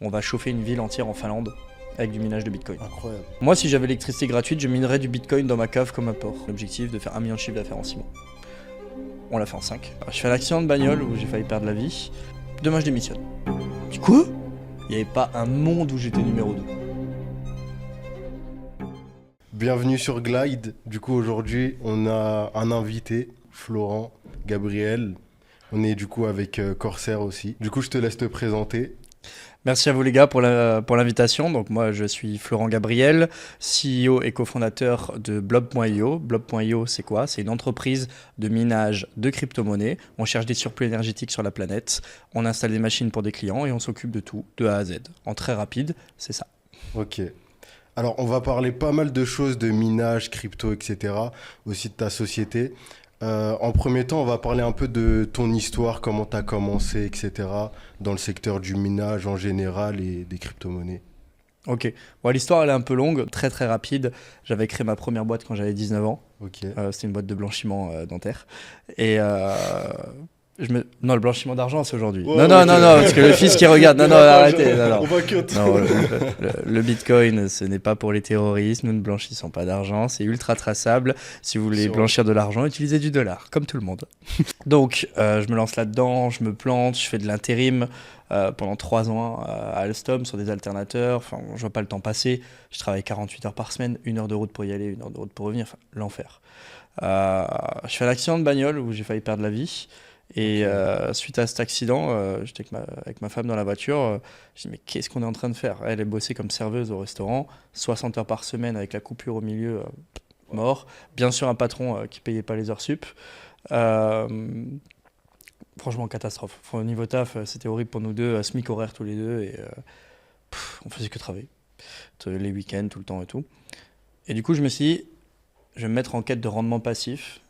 On va chauffer une ville entière en Finlande avec du minage de Bitcoin. Incroyable. Moi, si j'avais l'électricité gratuite, je minerais du Bitcoin dans ma cave comme un porc. L'objectif de faire 1 million de chiffre d'affaires en 6 mois. On l'a fait en 5. Alors, je fais un accident de bagnole où j'ai failli perdre la vie. Demain, je démissionne. Du coup, il n'y avait pas un monde où j'étais numéro 2. Bienvenue sur Glide. Du coup, aujourd'hui, on a un invité, Florent Gabriel. On est du coup avec Corsair aussi. Du coup, je te laisse te présenter. Merci à vous les gars pour l'invitation. Donc moi je suis Florent Gabriel, CEO et cofondateur de Blob.io. Blob.io c'est quoi? C'est une entreprise de minage de crypto-monnaies. On cherche des surplus énergétiques sur la planète, on installe des machines pour des clients et on s'occupe de tout, de A à Z. En très rapide, c'est ça. Ok. Alors, on va parler pas mal de choses, de minage, crypto, etc. Aussi de ta société. En premier temps, on va parler un peu de ton histoire, comment tu as commencé, etc. dans le secteur du minage en général et des crypto-monnaies. Ok, bon, l'histoire elle est un peu longue, très très rapide. J'avais créé ma première boîte quand j'avais 19 ans. Ok. C'était une boîte de blanchiment dentaire. Et non, le blanchiment d'argent, c'est aujourd'hui. Ouais, non, ok. parce que le fils qui regarde. Non, arrêtez. On va cut. Non, le Bitcoin, ce n'est pas pour les terroristes. Nous ne blanchissons pas d'argent. C'est ultra traçable. Si vous voulez blanchir de l'argent, utilisez du dollar, comme tout le monde. Donc, je me lance là-dedans, je me plante, je fais de l'intérim pendant 3 ans à Alstom sur des alternateurs. Enfin, je vois pas le temps passer. Je travaille 48 heures par semaine, 1 heure de route pour y aller, 1 heure de route pour revenir. Enfin, l'enfer. Je fais un accident de bagnole où j'ai failli perdre la vie. Et suite à cet accident, j'étais avec ma femme dans la voiture. Je dis mais qu'est-ce qu'on est en train de faire? Elle est bossée comme serveuse au restaurant, 60 heures par semaine avec la coupure au milieu, mort. Bien sûr un patron qui payait pas les heures sup. Franchement catastrophe. Au niveau taf, c'était horrible pour nous deux, SMIC horaire tous les deux et on faisait que travailler. Les week-ends, tout le temps et tout. Et du coup je me suis dit, je vais me mettre en quête de rendement passif.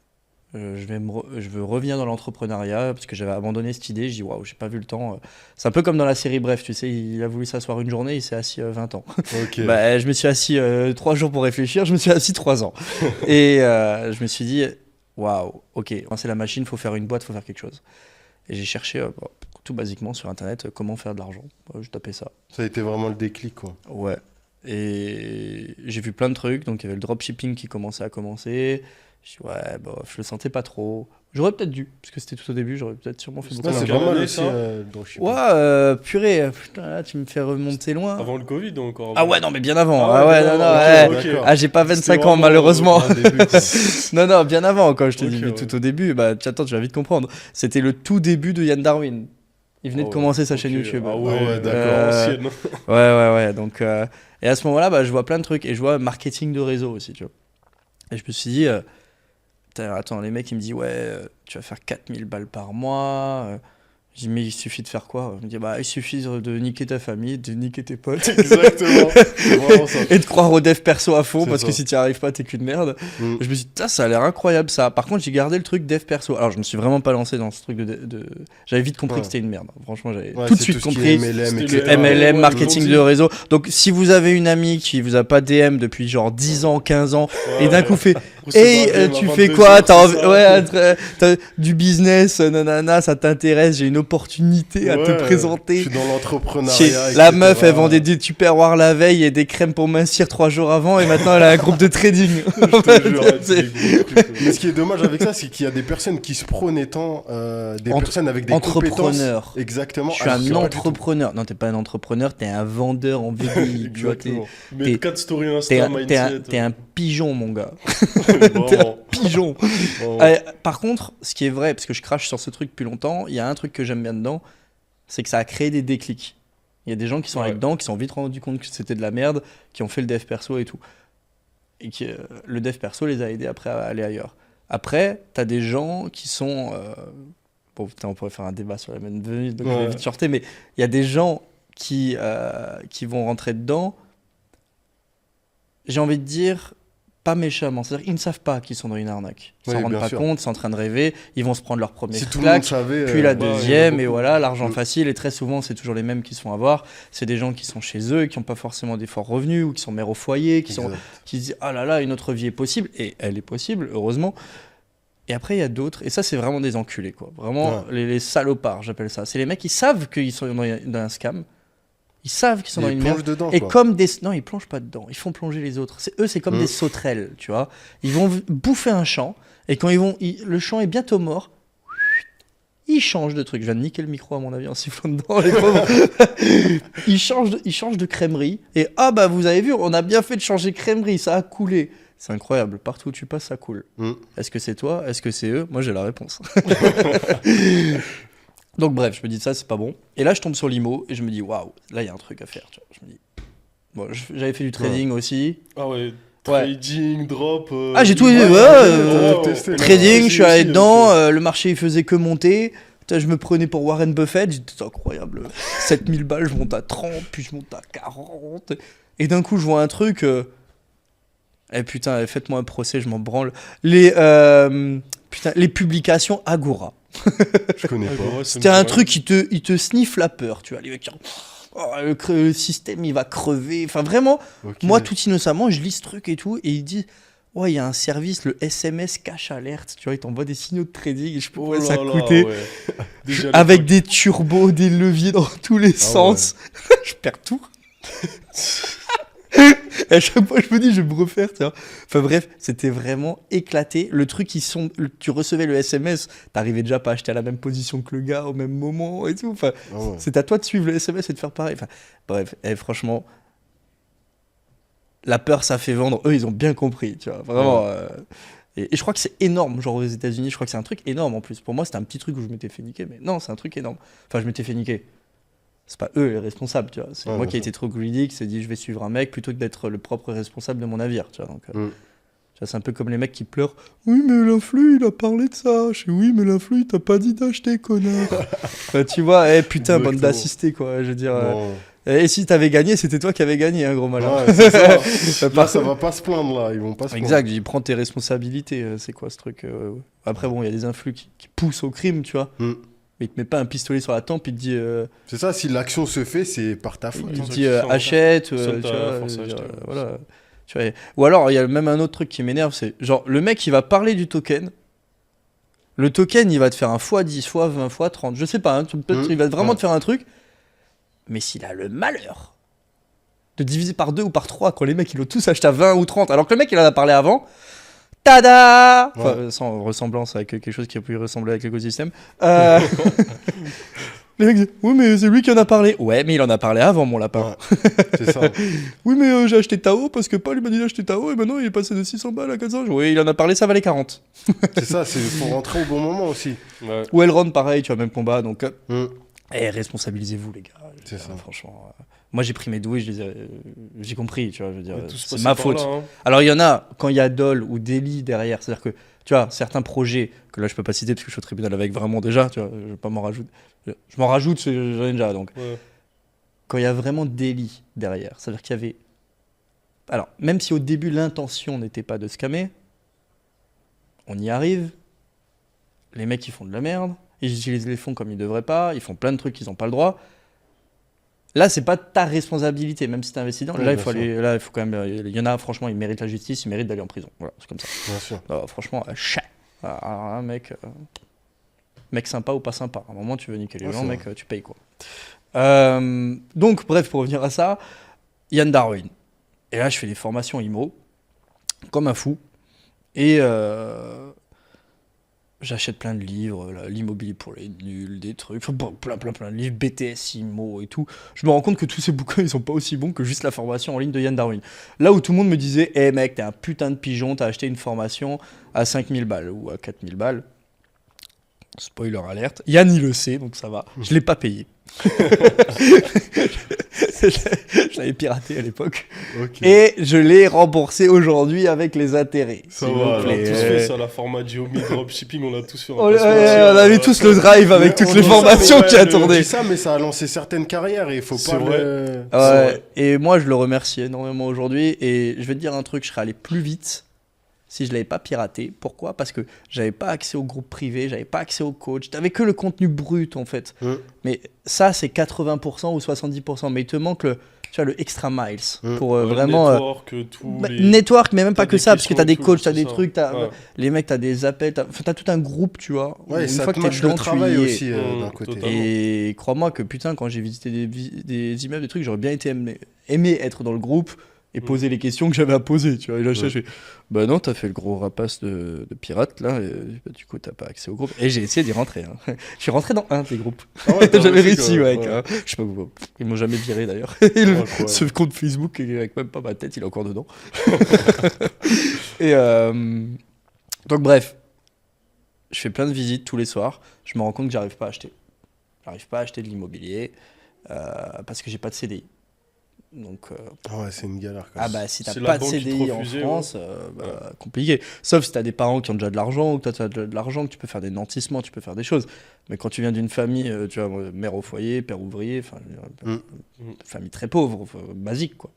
Je veux revenir dans l'entrepreneuriat parce que j'avais abandonné cette idée. Je dis waouh, j'ai pas vu le temps. C'est un peu comme dans la série Bref, tu sais, il a voulu s'asseoir une journée, il s'est assis 20 ans. Ok. Je me suis assis 3 jours pour réfléchir, je me suis assis 3 ans. Et je me suis dit waouh, ok, c'est la machine, faut faire une boîte, faut faire quelque chose. Et j'ai cherché tout basiquement sur internet comment faire de l'argent. Je tapais ça. Ça a été vraiment le déclic, quoi. Ouais. Et j'ai vu plein de trucs. Donc il y avait le dropshipping qui commençait à commencer. Je dis ouais, bof, je le sentais pas trop. J'aurais peut-être dû, parce que c'était tout au début, j'aurais peut-être sûrement fait beaucoup Ça, c'est d'argent. pas mal aussi. Ouais, purée, putain, là, tu me fais remonter loin. Avant le Covid encore. Ah ouais, non, mais bien avant. Ah ouais, non, ok, ouais. ok. Ah, j'ai pas 25 ans, vraiment malheureusement. Au début, quoi. Non, bien avant, quand je te Ok, dis ouais. tout au début, attends, tu vas vite comprendre. C'était le tout début de Yann Darwin. Il venait de commencer sa chaîne YouTube. Ah Ah ouais, ouais, d'accord. ancienne. Ouais. Donc, et à ce moment-là, je vois plein de trucs. Et je vois marketing de réseau aussi, tu vois. Et je me suis dit, attends, les mecs, ils me disent, ouais, tu vas faire 4000 balles par mois. Je dis, mais il suffit de faire quoi? Il me dit, il suffit de niquer ta famille, de niquer tes potes. Exactement. C'est vraiment ça. Et de croire au dev perso à fond, C'est parce ça. que si tu n'y arrives pas, t'es qu'une merde. Mm. Je me suis dit, ça a l'air incroyable ça. Par contre, j'ai gardé le truc dev perso. Alors, je me suis vraiment pas lancé dans ce truc J'avais vite compris Ouais. que c'était une merde. Franchement, j'avais Ouais, tout de c'est suite tout ce qui est compris. MLM, C'était etc. le MLM, ouais, marketing ils de ont dit. réseau. Donc, si vous avez une amie qui vous a pas DM depuis genre 10 ans, 15 ans, et d'un coup fait hey, tu fais quoi? T'as du business, nanana, ça t'intéresse, j'ai une opportunité à te Je présenter. suis dans l'entrepreneuriat. La etc. meuf, elle vendait des tupperwares la veille et des crèmes pour mincir 3 jours avant, et maintenant elle a un groupe de trading. Je te jure, C'est- des gros trucs. Mais ce qui est dommage avec ça, c'est qu'il y a des personnes qui se prônent étant des personnes avec des compétences. Entrepreneur. Exactement. Je suis alors un que pas du tout. entrepreneur. Non, t'es pas un entrepreneur, t'es un vendeur en VDI. Tu vois, Exactement. t'es- Mais 4 stories t'es Insta, t'es un pigeon, mon gars. Vraiment. Pigeon. Vraiment. Par contre, ce qui est vrai, parce que je crache sur ce truc depuis longtemps, il y a un truc que j'aime bien dedans, c'est que ça a créé des déclics. Il y a des gens qui sont Ouais. là-dedans, qui sont vite rendus compte que c'était de la merde, qui ont fait le dev perso et tout. Et que le dev perso les a aidés après à aller ailleurs. Après, t'as des gens qui sont... Bon, putain, on pourrait faire un débat sur la même venue, donc je vais Ouais. vite shorter, mais il y a des gens qui vont rentrer dedans, j'ai envie de dire, pas méchamment. C'est-à-dire qu'ils ne savent pas qu'ils sont dans une arnaque. Ils Oui, s'en rendent bien pas sûr. compte, ils sont en train de rêver, ils vont se prendre leur première Si tout le monde claque, savait. puis la ouais, il y en a deuxième, et beaucoup. voilà, l'argent Mm. facile. Et très souvent, c'est toujours les mêmes qui se font avoir. C'est des gens qui sont chez eux, qui n'ont pas forcément des forts revenus, ou qui sont mères au foyer, qui se disent ah là là, une autre vie est possible. Et elle est possible, heureusement. Et après, il y a d'autres, et ça, c'est vraiment des enculés, quoi. Vraiment, Ouais. les salopards, j'appelle ça. C'est les mecs qui savent qu'ils sont dans un scam, Ils savent qu'ils sont dans Ils une merde. plongent dedans, Et quoi. comme des... Non, ils plongent pas dedans. Ils font plonger les autres. C'est comme des sauterelles, tu vois. Ils vont bouffer un champ. Et quand le champ est bientôt mort, ils changent de truc. Je viens de niquer le micro, à mon avis, en sifflant dedans, les pauvres. Ils changent de crèmerie. Et bah, vous avez vu, on a bien fait de changer de crèmerie. Ça a coulé. C'est incroyable. Partout où tu passes, ça coule. Est-ce que c'est toi? Est-ce que c'est eux? Moi, j'ai la réponse. Donc bref, je me dis ça, c'est pas bon. Et là, je tombe sur l'IMO et je me dis, waouh, là, il y a un truc à faire. Tu vois. Je me dis, bon, j'avais fait du trading aussi. Ah ouais, trading, drop. Ah, j'ai tout testé. trading, je suis allé aussi, dedans, donc, le marché il faisait que monter. Putain, je me prenais pour Warren Buffett, c'est incroyable. 7000 balles, je monte à 30, puis je monte à 40. Et d'un coup, je vois un truc. Eh putain, faites-moi un procès, je m'en branle. Les publications Agora. Je connais pas. ouais, C'était un truc qui te sniffe la peur, tu vois. Les mecs qui... le système, il va crever. Enfin, vraiment, moi, tout innocemment, je lis ce truc et tout, et ils disent, ouais, il y a un service, le SMS Cash Alert, tu vois, ils t'envoient des signaux de trading, et je peux ça coûter. Ouais. Déjà, Avec des turbos, des leviers dans tous les sens. Ouais. Je perds tout. Et à chaque fois, je me dis, je vais me refaire, tu vois. Enfin bref, c'était vraiment éclaté. Le truc, tu recevais le SMS, t'arrivais déjà pas à acheter à la même position que le gars au même moment et tout. Enfin, c'est à toi de suivre le SMS et de faire pareil. Enfin, bref, franchement, la peur, ça fait vendre. Eux, ils ont bien compris, tu vois. Vraiment. Et je crois que c'est énorme, genre aux États-Unis. Je crois que c'est un truc énorme en plus. Pour moi, c'était un petit truc où je m'étais fait niquer, mais non, c'est un truc énorme. Enfin, je m'étais fait niquer. C'est pas eux les responsables, tu vois. C'est moi qui ai été trop greedy, qui s'est dit je vais suivre un mec plutôt que d'être le propre responsable de mon navire, tu vois. Donc, tu vois, c'est un peu comme les mecs qui pleurent. Oui, mais l'influ, il a parlé de ça. Je dis, oui, mais l'influ, il t'a pas dit d'acheter, connard. Enfin, tu vois, putain, bande d'assistés, quoi. Je veux dire. Et si t'avais gagné, c'était toi qui avais gagné, hein, gros malin. Ouais, c'est ça. Là, ça va pas se plaindre, là. Ils vont pas se plaindre. Exact, il prend tes responsabilités. C'est quoi ce truc Après, bon, il y a des influx qui poussent au crime, tu vois. Mais il te met pas un pistolet sur la tempe, il te dit... C'est ça, si l'action se fait, c'est par ta faute. Il te dit achète, tu vois, voilà. Tu vois, ou alors, il y a même un autre truc qui m'énerve, c'est genre, le mec, il va parler du token. Le token, il va te faire un x10, x20, x30, je sais pas, hein, il va vraiment te faire un truc. Mais s'il a le malheur de diviser par 2 ou par 3, quand les mecs, ils l'ont tous acheté à 20 ou 30, alors que le mec, il en a parlé avant... Tada! Enfin, sans ressemblance avec quelque chose qui a pu ressembler avec l'écosystème. Les mecs disent, oui, mais c'est lui qui en a parlé. Ouais, mais il en a parlé avant, mon lapin. C'est ça. Oui, mais j'ai acheté Tao parce que Paul il m'a dit d'acheter Tao et maintenant il est passé de 600 balles à 400. Oui, il en a parlé, ça valait 40. C'est ça, c'est faut rentrer au bon moment aussi. Ouais. Ou Elrond, pareil, tu vois, même combat. Donc, responsabilisez-vous, les gars. C'est ça. Franchement. Moi, j'ai pris mes douilles, j'ai compris, tu vois, je veux dire, c'est passé ma par faute. là, hein. Alors, il y en a, quand il y a Dole ou Deli derrière, c'est-à-dire que, tu vois, certains projets, que là, je peux pas citer parce que je suis au tribunal avec vraiment déjà, tu vois, je vais pas m'en rajouter. Je m'en rajoute, j'en ai déjà, donc. Ouais. Quand il y a vraiment Deli derrière, c'est-à-dire qu'il y avait... Alors, même si au début, l'intention n'était pas de scammer, on y arrive, les mecs, ils font de la merde, ils utilisent les fonds comme ils devraient pas, ils font plein de trucs qu'ils n'ont pas le droit. Là, c'est pas ta responsabilité, même si t'es investi dedans. Là, il faut quand même. Il y en a, franchement, ils méritent la justice, ils méritent d'aller en prison. Voilà, c'est comme ça. Bien sûr. Franchement, un mec sympa ou pas sympa. À un moment, tu veux niquer les gens, mec, tu payes quoi. Donc, bref, pour revenir à ça, Yann Darwin. Et là, je fais des formations IMO, comme un fou. Et j'achète plein de livres, l'immobilier pour les nuls, des trucs, plein de livres, BTS, IMO et tout. Je me rends compte que tous ces bouquins, ils sont pas aussi bons que juste la formation en ligne de Yann Darwin. Là où tout le monde me disait, mec, t'es un putain de pigeon, t'as acheté une formation à 5000 balles ou à 4000 balles. Spoiler alerte. Yann, il le sait, donc ça va. Je l'ai pas payé. Je l'avais piraté à l'époque. Okay. Et je l'ai remboursé aujourd'hui avec les intérêts. Ça va, on a tous fait ça, la format Geomi, dropshipping, on a tous fait. On avait tous le drive avec toutes les formations qui a tourné. Je dis ça, mais ça a lancé certaines carrières et il faut pas le... Ouais. Et moi, je le remercie énormément aujourd'hui. Et je vais te dire un truc, je serais allé plus vite si je l'avais pas piraté. Pourquoi ? Parce que j'avais pas accès au groupe privé, j'avais pas accès au coach, t'avais que le contenu brut en fait. Mais ça c'est 80% ou 70%, mais il te manque le extra miles pour vraiment network, network, mais même pas que ça, parce que t'as des coachs, t'as des ça. trucs, les mecs, t'as des appels, t'as tout un groupe, tu vois. Ouais, une ça fois te que t'es match le dedans, travail tu y es. aussi d'un côté. Totalement. Et crois-moi que putain, quand j'ai visité des immeubles, des trucs, j'aurais bien été aimé être dans le groupe et poser les questions que j'avais à poser, tu vois. Et là, je fais, bah non, t'as fait le gros rapace de pirate, là, et, bah, du coup, t'as pas accès au groupe. Et j'ai essayé d'y rentrer. Hein. Je suis rentré dans un des groupes. Ah ouais, t'as J'avais réussi, réussi, quoi. ouais. Je sais pas pourquoi. Ils m'ont jamais viré d'ailleurs. Incroyable. Ce compte Facebook, avec même pas ma tête, il est encore dedans. Et donc, bref, je fais plein de visites tous les soirs. Je me rends compte que j'arrive pas à acheter. J'arrive pas à acheter de l'immobilier parce que j'ai pas de CDI. Donc, Ah ouais, c'est une galère. Quand ah même. bah si t'as C'est pas la de banque qui te CDI en refusait, France, compliqué. Sauf si t'as des parents qui ont déjà de l'argent, ou que t'as déjà de l'argent, que tu peux faire des nantissements, tu peux faire des choses. Mais quand tu viens d'une famille, tu vois, mère au foyer, père ouvrier, enfin, famille très pauvre, basique quoi.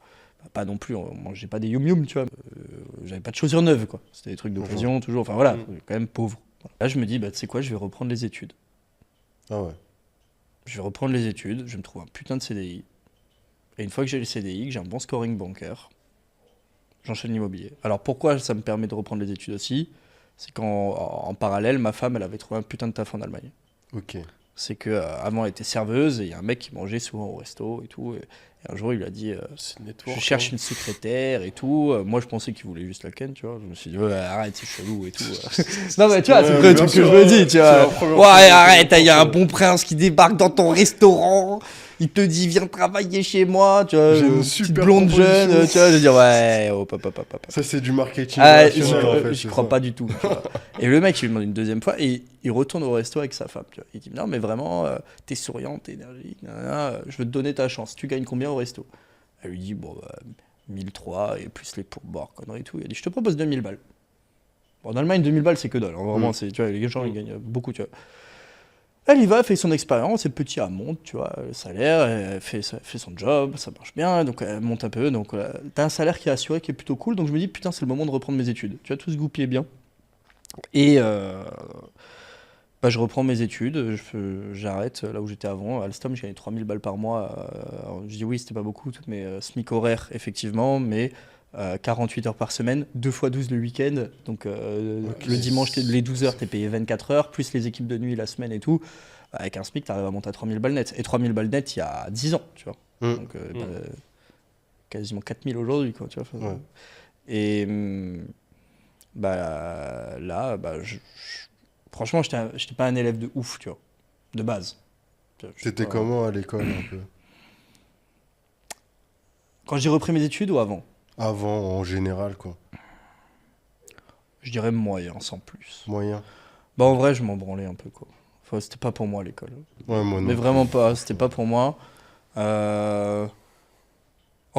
Pas non plus, on mangeait pas des yum-yum, tu vois. J'avais pas de chaussures neuves, quoi. C'était des trucs d'occasion, toujours. Enfin voilà, quand même pauvre. Là, je me dis, bah tu sais quoi, je vais reprendre les études. Ah ouais. Je vais reprendre les études, je vais me trouve un putain de CDI. Et une fois que j'ai le CDI, que j'ai un bon scoring bancaire, j'enchaîne l'immobilier. Alors pourquoi ça me permet de reprendre les études aussi ? C'est qu'en parallèle, ma femme, elle avait trouvé un putain de taf en Allemagne. Ok. C'est qu'avant, elle était serveuse et il y a un mec qui mangeait souvent au resto et tout. Et un jour, il lui a dit je cherche une secrétaire et tout. Moi, je pensais qu'il voulait juste la ken, tu vois. Je me suis dit ouais, arrête, c'est chelou et tout. Non, mais tu vois, c'est le vrai truc que je me dis, tu vois. Ouais, arrête, il y a un bon prince qui débarque dans ton restaurant. Il te dit viens travailler chez moi, tu vois. J'ai une Petite super blonde proposition. jeune, tu vois. Je veux dire ouais, hop. Ça, c'est du marketing. Ah, relationnel, en fait, je c'est crois ça. pas du tout. Tu vois. Et le mec, il lui demande une deuxième fois et il retourne au resto avec sa femme. Tu vois. Il dit non, mais vraiment, t'es souriante, t'es énergique, je veux te donner ta chance. Tu gagnes combien au resto ? Elle lui dit bon, 1003 et plus les pourboires, conneries et tout. Il a dit je te propose 2000 balles. Bon, en Allemagne, 2000 balles, c'est que dalle. Hein. Vraiment, c'est, tu vois, les gens, ils gagnent beaucoup, tu vois. Elle y va, fait son expérience, et petit, elle monte, tu vois, le salaire, elle fait son job, ça marche bien, donc elle monte un peu, donc t'as un salaire qui est assuré, qui est plutôt cool, donc je me dis, putain, c'est le moment de reprendre mes études. Tu vois, tout se goupiller bien. Et bah, je reprends mes études, j'arrête là où j'étais avant. À Alstom, je gagnais 3000 balles par mois. Je dis oui, c'était pas beaucoup, mais SMIC horaire, effectivement, mais 48 heures par semaine, 2 fois 12 le week-end. Donc le dimanche, les 12 heures, t'es payé 24 heures, plus les équipes de nuit la semaine et tout. Avec un SMIC, t'arrives à monter à 3000 balles net. Et 3000 balles net, il y a 10 ans, tu vois. Donc quasiment 4000 aujourd'hui, quoi, tu vois. Ouais. Et bah là, franchement, j'étais pas un élève de ouf, tu vois, de base. C'était comment à l'école un peu ? Quand j'ai repris mes études ou avant ? Avant, en général, quoi. Je dirais moyen, sans plus. Moyen. Bah en vrai, je m'en branlais un peu, quoi. Enfin, c'était pas pour moi l'école. Ouais, moi non. Mais vraiment pas, c'était pas pour moi. En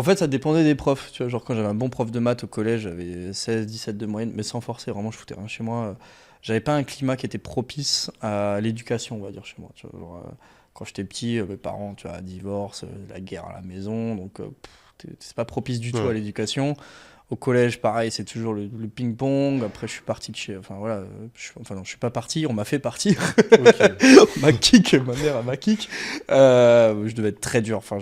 fait, ça dépendait des profs. Tu vois, genre quand j'avais un bon prof de maths au collège, j'avais 16, 17 de moyenne, mais sans forcer, vraiment, je foutais rien chez moi. J'avais pas un climat qui était propice à l'éducation, on va dire, chez moi. Tu vois, genre, quand j'étais petit, mes parents, tu vois, divorce, la guerre à la maison, donc c'est pas propice du tout à l'éducation. Au collège, pareil, c'est toujours le ping-pong. Après, je suis parti de chez. Enfin, voilà. Non, je suis pas parti, on m'a fait partir. On m'a kick, ma mère m'a kick. Je devais être très dur. Enfin,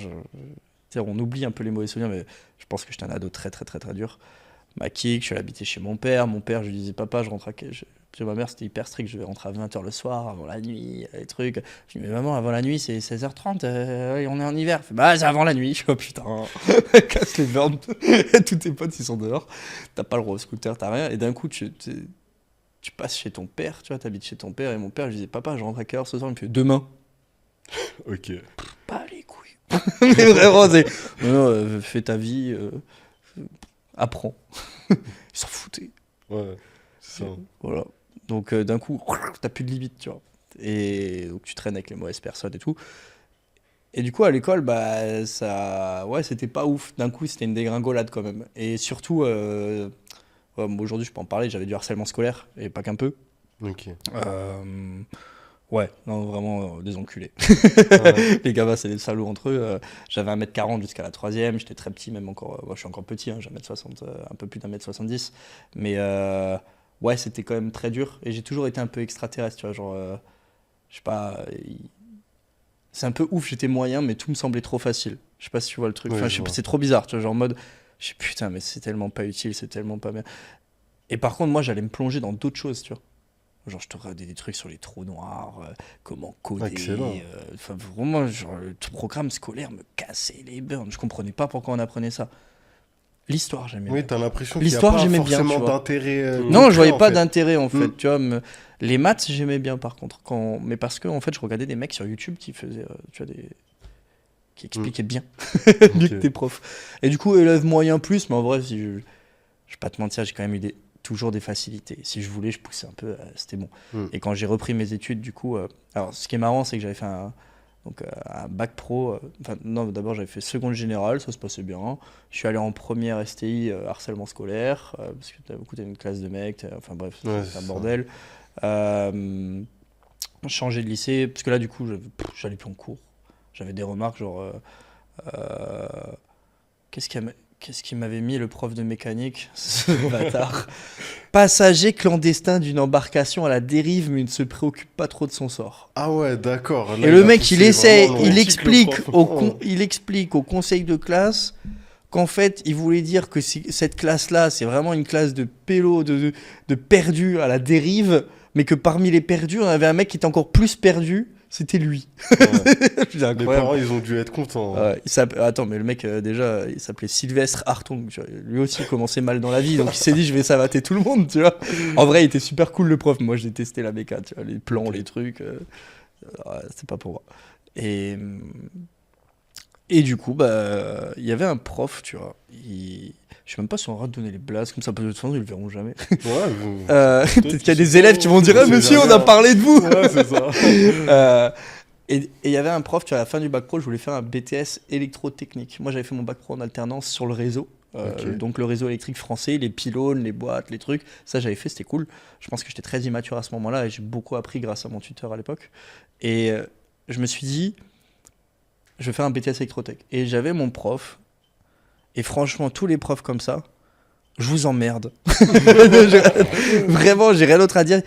on oublie un peu les mauvais souvenirs, mais je pense que j'étais un ado très, très, très, très dur. Ma kick, je suis allé habiter chez mon père. Mon père, je lui disais, papa, je rentre à quel. Chez ma mère, c'était hyper strict. Je vais rentrer à 20h le soir, avant la nuit, les trucs. Je dis, mais maman, avant la nuit, c'est 16h30, on est en hiver. Elle fait, bah, c'est avant la nuit. Je dis, oh putain, casse les burnes. Tous tes potes, ils sont dehors. T'as pas le droit au scooter, t'as rien. Et d'un coup, tu passes chez ton père, tu vois, t'habites chez ton père. Et mon père, je disais, papa, je rentre à quelle heure ce soir ? Il me fait, demain. Ok. Pas les couilles. Mais vraiment, c'est. Non, fais ta vie, apprends. Ils s'en foutaient. Ouais, c'est ça. Voilà. Donc d'un coup, t'as plus de limite, tu vois. Et donc tu traînes avec les mauvaises personnes et tout. Et du coup, à l'école, bah, ça. Ouais, c'était pas ouf. D'un coup, c'était une dégringolade quand même. Et surtout, moi, aujourd'hui, je peux en parler, j'avais du harcèlement scolaire, et pas qu'un peu. Ok. Ouais, non, vraiment des enculés. Ouais. Les gamins, c'est des salauds entre eux. J'avais 1m40 jusqu'à la troisième, j'étais très petit, même encore. Moi, je suis encore petit, hein, j'ai 1m60, un peu plus d'1m70. Mais ouais, c'était quand même très dur. Et j'ai toujours été un peu extraterrestre, tu vois. Genre, je sais pas. C'est un peu ouf, j'étais moyen, mais tout me semblait trop facile. Je sais pas si tu vois le truc. Ouais, Enfin, je je sais pas, vois. c'est trop bizarre, tu vois. Genre en mode, je sais putain, mais c'est tellement pas utile, c'est tellement pas bien. Et par contre, moi, j'allais me plonger dans d'autres choses, tu vois. Genre, je te regardais des trucs sur les trous noirs, comment Excellent. coder. Enfin, vraiment, genre, le tout programme scolaire me cassait les burnes. Je comprenais pas pourquoi on apprenait ça. L'histoire, j'aimais Oui, bien. t'as l'impression qu'il n'y a L'histoire, pas j'aimais bien, tu forcément vois. d'intérêt Non, je concret voyais en pas fait. d'intérêt, en Hmm. fait. Tu vois, les maths, j'aimais bien, par contre. Mais parce que, en fait, je regardais des mecs sur YouTube qui faisaient, tu vois, qui Hmm. expliquaient bien. Mieux que Ok. tes profs. Et du coup, élève moyen plus, mais en vrai, si je vais pas te mentir, j'ai quand même eu toujours des facilités. Si je voulais, je poussais un peu, c'était bon. Hmm. Et quand j'ai repris mes études, du coup, alors ce qui est marrant, c'est que j'avais fait un bac pro. Enfin, non, d'abord j'avais fait seconde générale, ça se passait bien. Je suis allé en première STI, harcèlement scolaire, parce que t'as une classe de mecs, enfin bref, Ouais, c'est un c'est ça. bordel. Changer de lycée, parce que là, du coup, j'allais plus en cours. J'avais des remarques genre. Euh, Qu'est-ce qui m'avait mis le prof de mécanique, ce bâtard? Passager clandestin d'une embarcation à la dérive, mais il ne se préoccupe pas trop de son sort. Ah ouais, d'accord. Et Là, il le a mec, il poussé vraiment essaie, loin. Critique le prof. Oh. il explique au conseil de classe qu'en fait, il voulait dire que cette classe-là, c'est vraiment une classe de pélos, de perdus à la dérive, mais que parmi les perdus, on avait un mec qui était encore plus perdu, c'était lui. Ouais. C'est Les incroyable. parents, ils ont dû être contents. Hein. Attends, mais le mec, déjà, il s'appelait Sylvestre Hartung. Tu vois. Lui aussi, il commençait mal dans la vie, donc il s'est dit, je vais savater tout le monde, tu vois. En vrai, il était super cool, le prof. Moi, je détestais la méca, tu vois, les plans, Ok. les trucs. Ouais, c'est pas pour moi. Et, et du coup, bah, il y avait un prof, tu vois. Je sais même pas si on aura de donner les blagues, comme ça, parce que de toute façon, ils le verront jamais. Ouais, Peut-être qu'il y a des élèves qui vont dire, on ah, sait monsieur, on jamais, a hein. parlé de vous. Ouais, c'est ça. Et il y avait un prof, tu vois, à la fin du bac pro, je voulais faire un BTS électrotechnique. Moi, j'avais fait mon bac pro en alternance sur le réseau. Ok. Donc le réseau électrique français, les pylônes, les boîtes, les trucs. Ça, j'avais fait, c'était cool. Je pense que j'étais très immature à ce moment-là et j'ai beaucoup appris grâce à mon tuteur à l'époque. Et je me suis dit, je vais faire un BTS électrotech. Et j'avais mon prof. Et franchement, tous les profs comme ça, je vous emmerde. Vraiment, j'ai rien d'autre à dire.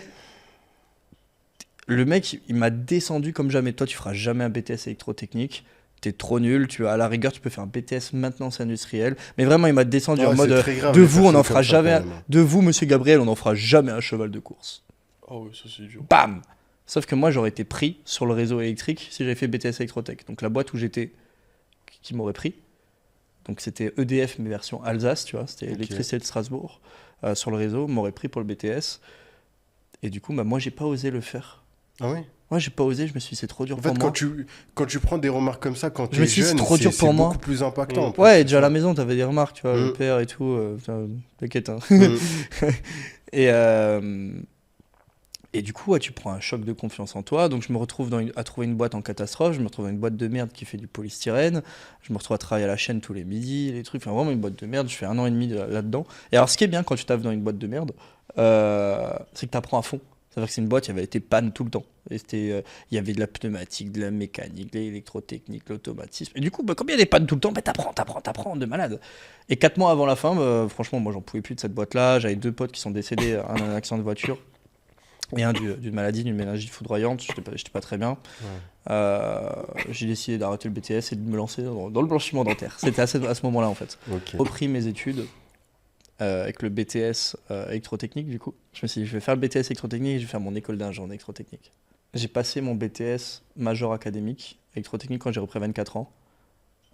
Le mec, il m'a descendu comme jamais. Toi, tu feras jamais un BTS électrotechnique. T'es trop nul. À la rigueur, tu peux faire un BTS maintenance industrielle. Mais vraiment, il m'a descendu en Ouais, mode c'est très grave, de les vous, on personnes n'en fera comme ça, jamais. quand même. De vous, monsieur Gabriel, on n'en fera jamais un cheval de course. Ah ouais, ça c'est dur. Bam. Sauf que moi, j'aurais été pris sur le réseau électrique si j'avais fait BTS électrotech. Donc la boîte où j'étais, qui m'aurait pris. Donc c'était EDF, mais version Alsace, tu vois. C'était Ok. l'électricité de Strasbourg sur le réseau. M'aurait pris pour le BTS. Et du coup, bah, moi, j'ai pas osé le faire. Ah oui. Moi, j'ai pas osé. Je me suis dit, c'est trop dur En pour fait, moi. quand tu prends des remarques comme ça, quand Je me t'es suis dit, c'est jeune, trop dur pour moi. beaucoup plus impactant. en plus, Ouais, c'est déjà à ça. la maison, t'avais des remarques, tu vois, le Mm. père et tout. Putain, t'inquiète, hein. Mm. Et, et du coup, ouais, tu prends un choc de confiance en toi. Donc, je me retrouve à trouver une boîte en catastrophe. Je me retrouve dans une boîte de merde qui fait du polystyrène. Je me retrouve à travailler à la chaîne tous les midis, les trucs. Enfin, vraiment une boîte de merde. Je fais 1 an et demi là-dedans. Et alors, ce qui est bien quand tu taffes dans une boîte de merde, c'est que tu apprends à fond. C'est-à-dire que c'est une boîte, il y avait été panne tout le temps. Et il y avait de la pneumatique, de la mécanique, de l'électrotechnique, l'automatisme. Et du coup, bah, comme il y a des pannes tout le temps, bah, t'apprends de malade. Et 4 mois avant la fin, bah, franchement, moi, j'en pouvais plus de cette boîte-là. J'avais 2 potes qui sont décédés, un d'un accident de voiture et un d'une maladie, d'une méningite foudroyante. J'étais pas très bien. Ouais. J'ai décidé d'arrêter le BTS et de me lancer dans le blanchiment dentaire. C'était à ce moment-là, en fait. Ok. J'ai repris mes études avec le BTS électrotechnique, du coup. Je me suis dit, je vais faire le BTS électrotechnique et je vais faire mon école d'ingénieur en électrotechnique. J'ai passé mon BTS major académique électrotechnique quand j'ai repris 24 ans.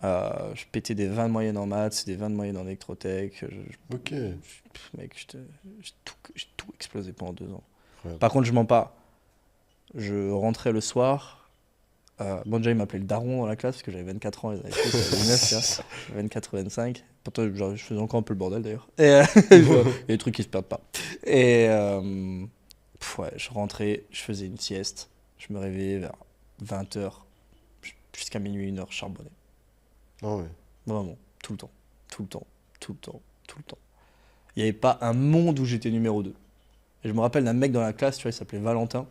Je pétais des 20 de moyenne en maths, des 20 de moyenne en électrotech. Ok. Mec, j'ai tout explosé pendant 2 ans. Ouais. Par contre, je mens pas. Je rentrais le soir. Bon, déjà, ils m'appelaient le daron dans la classe parce que j'avais 24 ans. Ils avaient tous 19, tu vois. 24 ou 25. Pourtant, genre, je faisais encore un peu le bordel d'ailleurs. Et il y a des trucs qui se perdent pas. Et ouais, je rentrais, je faisais une sieste. Je me réveillais vers 20h jusqu'à minuit, 1h, charbonné. Ah ouais. Vraiment, tout le temps. Tout le temps. Tout le temps. Tout le temps. Il n'y avait pas un monde où j'étais numéro 2. Et je me rappelle d'un mec dans la classe, tu vois, il s'appelait Valentin.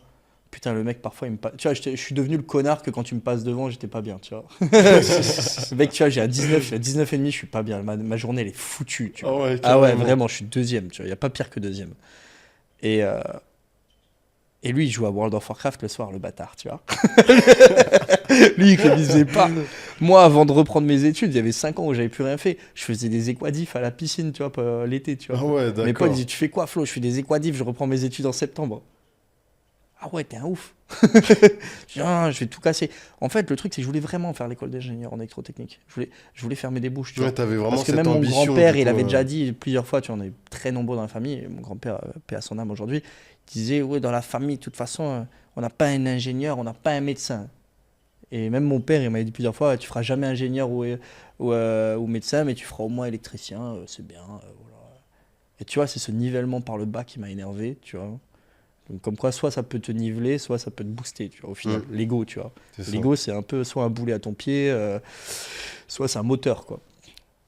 Putain, le mec, parfois, il me passe. Tu vois, je suis devenu le connard que quand tu me passes devant, j'étais pas bien, tu vois. Le mec, tu vois, j'ai à 19, je suis à 19 et demi, je suis pas bien. Ma journée, elle est foutue, tu vois. Ah ouais, Ah ouais, carrément. vraiment, je suis deuxième, tu vois. Il y a pas pire que deuxième. Et, euh, et lui, il joue à World of Warcraft le soir, le bâtard, tu vois. Lui, il révisait pas. Moi, avant de reprendre mes études, il y avait 5 ans où j'avais plus rien fait. Je faisais des équadifs à la piscine, tu vois, l'été, tu vois. Ah ouais, Mes potes d'accord. disaient, tu fais quoi, Flo? Je fais des équadifs, je reprends mes études en septembre. Ah ouais, t'es un ouf. Je dis, ah, je vais tout casser. En fait, le truc, c'est que je voulais vraiment faire l'école d'ingénieur en électrotechnique. Je voulais fermer des bouches, tu vois. Ouais, t'avais vraiment Parce que cette même mon ambition. grand-père, du il coup, avait déjà dit plusieurs fois, tu vois, on est très nombreux dans la famille, et mon grand-père, paix à son âme aujourd'hui, il disait, ouais, dans la famille, de toute façon, on n'a pas un ingénieur, on n'a pas un médecin. Et même mon père, il m'a dit plusieurs fois, tu feras jamais ingénieur ou médecin, mais tu feras au moins électricien, c'est bien. Voilà. Et tu vois, c'est ce nivellement par le bas qui m'a énervé, tu vois. Donc, comme quoi, soit ça peut te niveler, soit ça peut te booster, tu vois, au final. L'ego, tu vois. C'est ça. L'ego, c'est un peu soit un boulet à ton pied, soit c'est un moteur, quoi.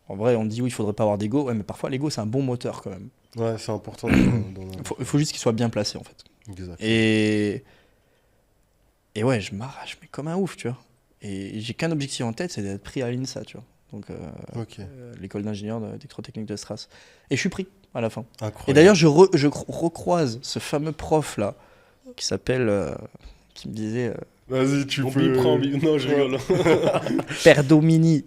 En vrai, on dit oui, il faudrait pas avoir d'ego, ouais, mais parfois l'ego, c'est un bon moteur quand même. Ouais, c'est important. Il faut juste qu'il soit bien placé, en fait. Exact. Et ouais, je m'arrache, mais comme un ouf, tu vois. Et j'ai qu'un objectif en tête, c'est d'être pris à l'INSA, tu vois. Donc, Ok. l'école d'ingénieur d'électrotechnique de Stras. Et je suis pris à la fin. Incroyable. Et d'ailleurs, je recroise ce fameux prof-là, qui s'appelle, qui me disait Vas-y, tu On peux. bipera en bip. Non, je rigole. Père Domini.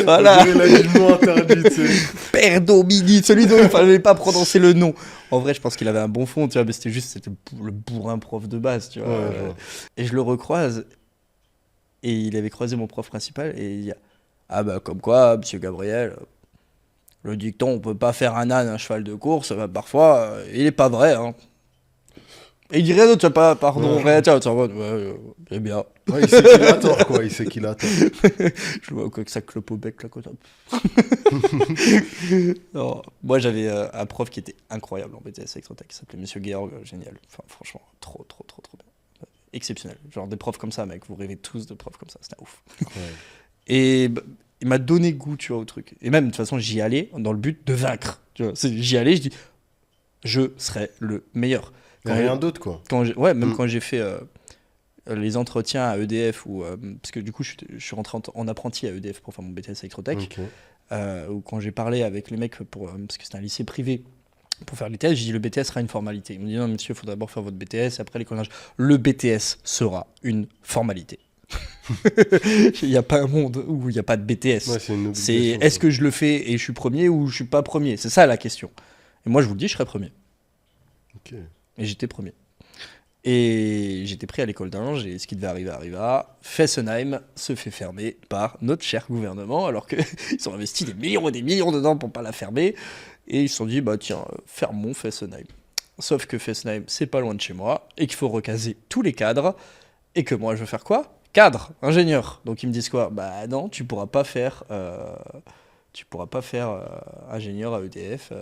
Voilà. Voilà, Il a dit le mot interdit, tu sais. Père Domini, celui dont il fallait pas prononcer le nom. En vrai, je pense qu'il avait un bon fond, tu vois, mais c'était le bourrin prof de base, tu vois. Ouais, je vois. Et je le recroise, et il avait croisé mon prof principal, et il y a ah bah comme quoi, monsieur Gabriel, le dicton, on peut pas faire un âne un cheval de course, bah, parfois, il est pas vrai, hein. Et il dit rien d'autre, tu vois, pas, pardon, Ouais. rien, tu vois, ouais, c'est bien. Ouais, il sait qu'il a tort, quoi. Il sait qu'il a tort. Je vois quoi que ça clope au bec, là, quoi. Non, moi, j'avais un prof qui était incroyable en BTS Extrotech, qui s'appelait Monsieur Georg, génial. Enfin, franchement, trop bien. Exceptionnel. Genre des profs comme ça, mec, vous rêvez tous de profs comme ça, c'était ouf. Ouais. Et bah, il m'a donné goût, tu vois, au truc. Et même, de toute façon, j'y allais dans le but de vaincre. Tu vois, j'y allais, je dis, je serai le meilleur. Y a rien d'autre, quoi. Ouais, même Mm. quand j'ai fait les entretiens à EDF, parce que du coup, je suis rentré en apprenti à EDF pour faire mon BTS Electrotech, Ok. ou quand j'ai parlé avec les mecs, parce que c'était un lycée privé, pour faire les tests, j'ai dit le BTS sera une formalité. Ils m'ont dit non, monsieur, il faut d'abord faire votre BTS, et après l'école d'ingé. Le BTS sera une formalité. Il n'y a pas un monde où il n'y a pas de BTS. Ouais, c'est une C'est obligation, est-ce ça. que je le fais et je suis premier ou je suis pas premier? C'est ça la question. Et moi, je vous le dis, je serai premier. Ok. Et j'étais premier. Et j'étais pris à l'école d'Inge, et ce qui devait arriver arriva. Fessenheim se fait fermer par notre cher gouvernement, alors qu'ils ont investi des millions et des millions dedans pour pas la fermer. Et ils se sont dit, bah tiens, fermons Fessenheim. Sauf que Fessenheim, c'est pas loin de chez moi, et qu'il faut recaser tous les cadres, et que moi, je veux faire quoi? Cadre, ingénieur. Donc ils me disent quoi? Bah non, tu pourras pas faire ingénieur à EDF.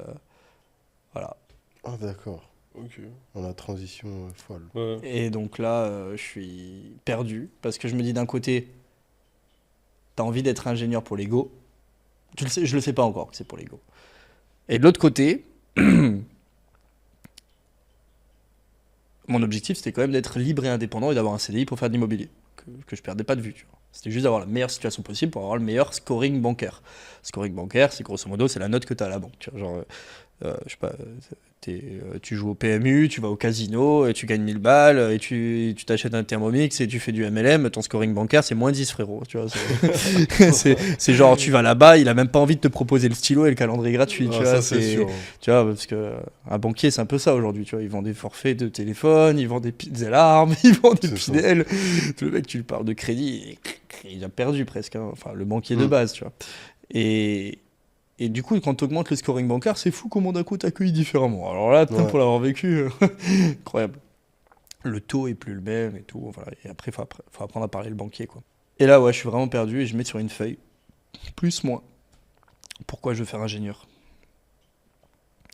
Voilà. Ah, d'accord. Ok. Dans la transition folle. Ouais. Et donc là, je suis perdu parce que je me dis d'un côté, t'as envie d'être ingénieur pour l'ego. Tu le sais, je le sais pas encore que c'est pour l'ego. Et de l'autre côté, mon objectif c'était quand même d'être libre et indépendant et d'avoir un CDI pour faire de l'immobilier que je perdais pas de vue. Tu vois. C'était juste d'avoir la meilleure situation possible pour avoir le meilleur scoring bancaire. Scoring bancaire, c'est grosso modo c'est la note que t'as à la banque. Tu vois, genre, je sais pas. Tu joues au PMU, tu vas au casino, et tu gagnes 1000 balles, et tu t'achètes un Thermomix et tu fais du MLM, ton scoring bancaire c'est moins 10 frérot. Tu vois, c'est genre tu vas là-bas, il a même pas envie de te proposer le stylo et le calendrier gratuit. Tu Ah, vois, ça, c'est sûr. tu vois, parce que un banquier c'est un peu ça aujourd'hui. Tu vois, ils vendent des forfaits de téléphone, ils vendent des alarmes, ils vendent des C'est ça. pinels. Le mec, tu lui parles de crédit, il a perdu presque. Hein. Enfin, le banquier de base, tu vois. Et du coup, quand tu augmentes le scoring bancaire, c'est fou comment d'un coup t'accueilles différemment. Alors là, Ouais. pour l'avoir vécu, incroyable. Le taux est plus le même et tout. Voilà. Et après, faut apprendre à parler le banquier, quoi. Et là, ouais, je suis vraiment perdu et je mets sur une feuille plus moins. Pourquoi je veux faire ingénieur?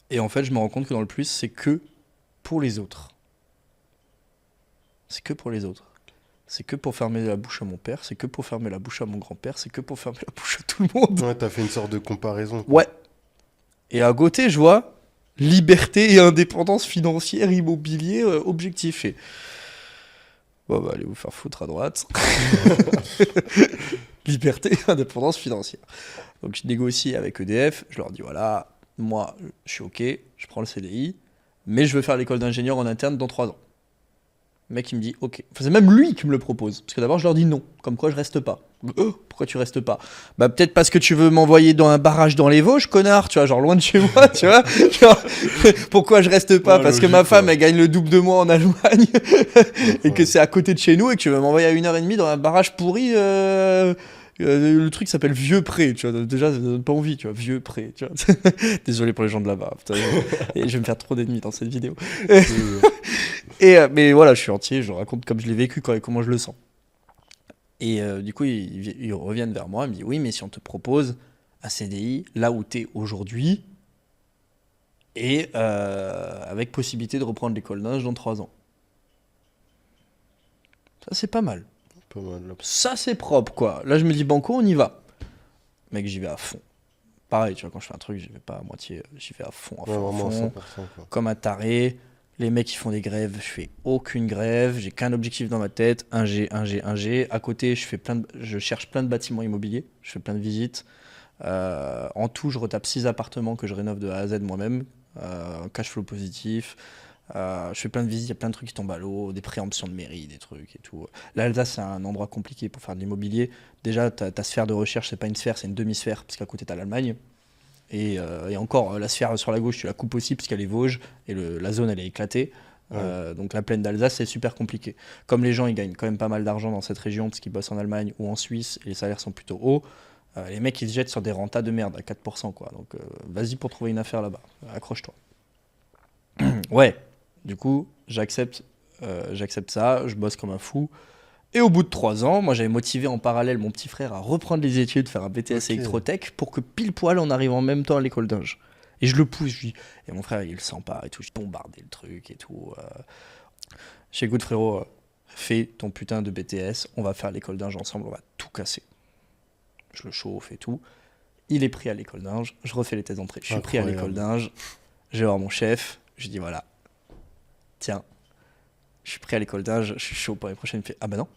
Et en fait, je me rends compte que dans le plus, c'est que pour les autres. C'est que pour les autres. C'est que pour fermer la bouche à mon père, c'est que pour fermer la bouche à mon grand-père, c'est que pour fermer la bouche à tout le monde. Ouais, t'as fait une sorte de comparaison. quoi. Ouais. Et à côté, je vois liberté et indépendance financière, immobilier, objectif. Et... Bon, bah, allez vous faire foutre à droite. Liberté et indépendance financière. Donc, je négocie avec EDF. Je leur dis voilà, moi, je suis OK, je prends le CDI, mais je veux faire l'école d'ingénieur en interne dans 3 ans. Le mec, il me dit OK. Enfin, c'est même lui qui me le propose. Parce que d'abord, je leur dis non. Comme quoi, je reste pas. Pourquoi tu restes pas? Bah, peut-être parce que tu veux m'envoyer dans un barrage dans les Vosges, connard, tu vois, genre loin de chez moi, tu vois. Genre, pourquoi je reste pas? Parce que ma femme, elle gagne le double de moi en Allemagne. Et que c'est à côté de chez nous et que tu veux m'envoyer à 1h30 dans un barrage pourri. Le truc s'appelle Vieux-Pré, tu vois. Déjà, ça donne pas envie, tu vois. Vieux-Pré, tu vois. Désolé pour les gens de là-bas. Putain, et je vais me faire trop d'ennemis dans cette vidéo. Mais voilà, je suis entier, je raconte comme je l'ai vécu et comment je le sens. Et du coup, ils reviennent vers moi, ils me disent oui, mais si on te propose un CDI là où tu es aujourd'hui et avec possibilité de reprendre l'école d'ingé dans 3 ans. Ça, c'est pas mal. Pas mal. Ça, c'est propre, quoi. Là, je me dis banco, on y va. Mec, j'y vais à fond. Pareil, tu vois, quand je fais un truc, j'y vais pas à moitié, j'y vais à fond, Vraiment 100%, quoi. Comme un taré. Les mecs qui font des grèves, je fais aucune grève, j'ai qu'un objectif dans ma tête, 1G. À côté, je cherche plein de bâtiments immobiliers, je fais plein de visites. En tout, je retape 6 appartements que je rénove de A à Z moi-même, cash flow positif. Je fais plein de visites, il y a plein de trucs qui tombent à l'eau, des préemptions de mairie, des trucs et tout. L'Alsace, c'est un endroit compliqué pour faire de l'immobilier. Déjà, ta sphère de recherche, c'est pas une sphère, c'est une demi-sphère, parce qu'à côté, t'as l'Allemagne. Et encore, la sphère sur la gauche, tu la coupes aussi, parce qu'elle est Vosges, et la zone, elle est éclatée. Donc la plaine d'Alsace, c'est super compliqué. Comme les gens, ils gagnent quand même pas mal d'argent dans cette région, parce qu'ils bossent en Allemagne ou en Suisse, et les salaires sont plutôt hauts, les mecs, ils se jettent sur des rentas de merde, à 4%, quoi. Donc vas-y pour trouver une affaire là-bas, accroche-toi. Ouais, du coup, j'accepte ça, je bosse comme un fou. Et au bout de 3 ans, moi j'avais motivé en parallèle mon petit frère à reprendre les études, faire un BTS électrotech pour que pile poil on arrive en même temps à l'école d'ingé. Et je le pousse, je dis, et mon frère il le sent pas et tout, je bombardais le truc et tout. J'écoute frérot, fais ton putain de BTS, on va faire l'école d'ingé ensemble, on va tout casser. Je le chauffe et tout. Il est pris à l'école d'ingé, je refais les thèses d'entrée. Je suis pris à l'école d'ingé, je vais voir mon chef, je dis voilà, tiens, je suis pris à l'école d'ingé, je suis chaud pour les prochaines. Il me fait ah bah non.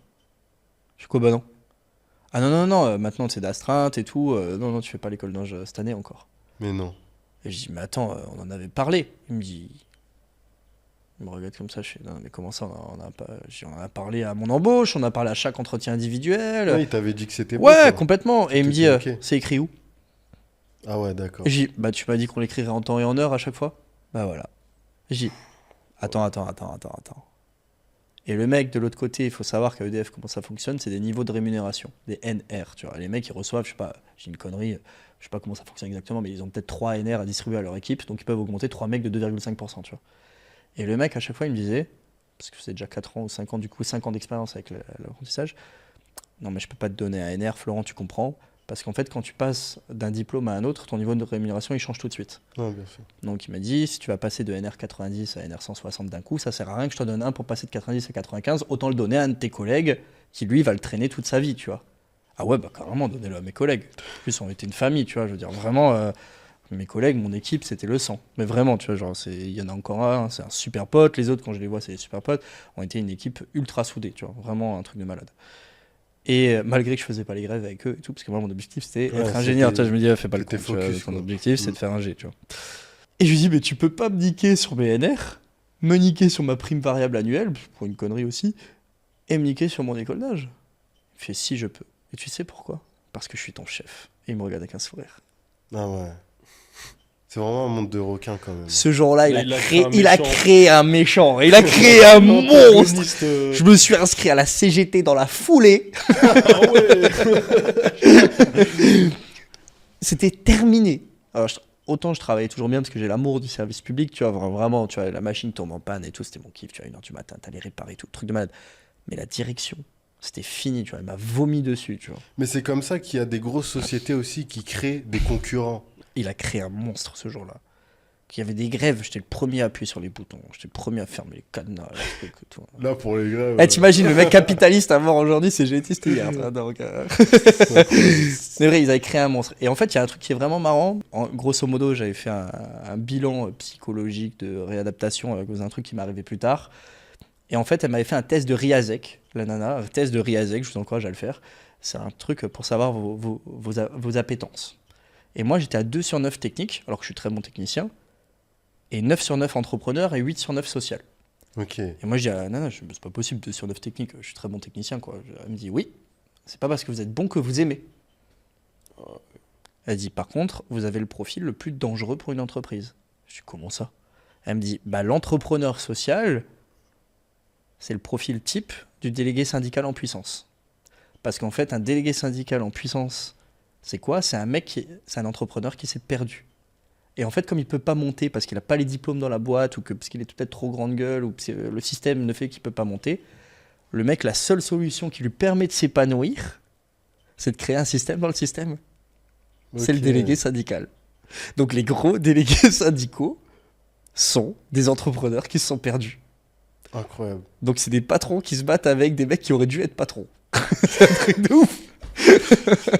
Je suis quoi bah non. Ah non, maintenant c'est d'astreinte et tout. Non, tu fais pas l'école d'ingé cette année encore. Mais non. Et je dis, mais attends, on en avait parlé. Il me regarde comme ça, je fais, non, mais comment ça, on en a parlé à mon embauche, on a parlé à chaque entretien individuel. Ouais, il t'avait dit que c'était bon. Ouais, complètement. Et il me dit, okay. C'est écrit où? Ah ouais, d'accord. Et je dis, bah tu m'as dit qu'on l'écrirait en temps et en heure à chaque fois. Bah voilà. Et je dis, attends. Et le mec de l'autre côté, il faut savoir qu'à EDF, comment ça fonctionne, c'est des niveaux de rémunération, des NR, tu vois. Les mecs, ils reçoivent, je sais pas, j'ai une connerie, je sais pas comment ça fonctionne exactement, mais ils ont peut-être 3 NR à distribuer à leur équipe, donc ils peuvent augmenter 3 mecs de 2,5%, tu vois. Et le mec, à chaque fois, il me disait, parce que c'est déjà 4 ans ou 5 ans, du coup, 5 ans d'expérience avec l'apprentissage, non mais je peux pas te donner un NR, Florent, tu comprends, parce qu'en fait, quand tu passes d'un diplôme à un autre, ton niveau de rémunération, il change tout de suite. Ouais, bien sûr. Donc il m'a dit, si tu vas passer de NR 90 à NR 160 d'un coup, ça sert à rien que je te donne un pour passer de 90 à 95, autant le donner à un de tes collègues qui, lui, va le traîner toute sa vie, tu vois. Ah ouais, bah carrément, donnez-le à mes collègues. En plus, on était une famille, tu vois, je veux dire, vraiment, mes collègues, mon équipe, c'était le sang. Mais vraiment, tu vois, genre, il y en a encore un, c'est un super pote, les autres, quand je les vois, c'est des super potes, on était une équipe ultra soudée, tu vois, vraiment un truc de malade. Et malgré que je faisais pas les grèves avec eux et tout, parce que moi mon objectif c'était être ingénieur, tu vois, je me dis fais pas le coup, ton objectif c'est de faire ingé, tu vois. Et je lui dis mais tu peux pas me niquer sur mes NR, me niquer sur ma prime variable annuelle, pour une connerie aussi, et me niquer sur mon école d'ingé. Il fait si je peux. Et tu sais pourquoi? Parce que je suis ton chef. Et il me regarde avec un sourire. Ah ouais. C'est vraiment un monde de requins quand même. Ce jour-là, il a créé un méchant. Il a créé un monstre. Je me suis inscrit à la CGT dans la foulée. Ah ouais. C'était terminé. Alors, autant je travaillais toujours bien parce que j'ai l'amour du service public. Tu vois, vraiment, tu vois, la machine tombe en panne et tout. C'était mon kiff. Tu vois, 1h du matin, t'allais réparer tout. Truc de malade. Mais la direction, c'était fini. Tu vois, elle m'a vomi dessus. Tu vois. Mais c'est comme ça qu'il y a des grosses sociétés aussi qui créent des concurrents. Il a créé un monstre ce jour-là. qu'il y avait des grèves, j'étais le premier à appuyer sur les boutons, j'étais le premier à fermer les cadenas, les trucs et tout. Là, pour les grèves. T'imagines, le mec capitaliste à mort aujourd'hui, c'est GT, c'était hier. Donc, c'est vrai, ils avaient créé un monstre. Et en fait, il y a un truc qui est vraiment marrant. Grosso modo, j'avais fait un bilan psychologique de réadaptation avec un truc qui m'est arrivé plus tard. Et en fait, elle m'avait fait un test de Riazek, la nana, un test de Riazek, je vous encourage à le faire. C'est un truc pour savoir vos appétences. Et moi, j'étais à 2 sur 9 technique, alors que je suis très bon technicien, et 9 sur 9 entrepreneur et 8 sur 9 social. Ok. Et moi, je dis à la nana, c'est pas possible, 2 sur 9 technique, je suis très bon technicien, quoi. Elle me dit, oui, c'est pas parce que vous êtes bon que vous aimez. Elle dit, par contre, vous avez le profil le plus dangereux pour une entreprise. Je dis, comment ça? Elle me dit, bah, l'entrepreneur social, c'est le profil type du délégué syndical en puissance. Parce qu'en fait, un délégué syndical en puissance, c'est quoi? C'est un entrepreneur qui s'est perdu. Et en fait, comme il ne peut pas monter parce qu'il n'a pas les diplômes dans la boîte ou parce qu'il est peut-être trop grande gueule ou que le système ne fait qu'il ne peut pas monter, le mec, la seule solution qui lui permet de s'épanouir, c'est de créer un système dans le système. Okay. C'est le délégué syndical. Donc les gros délégués syndicaux sont des entrepreneurs qui se sont perdus. Incroyable. Donc c'est des patrons qui se battent avec des mecs qui auraient dû être patrons. C'est un truc de ouf.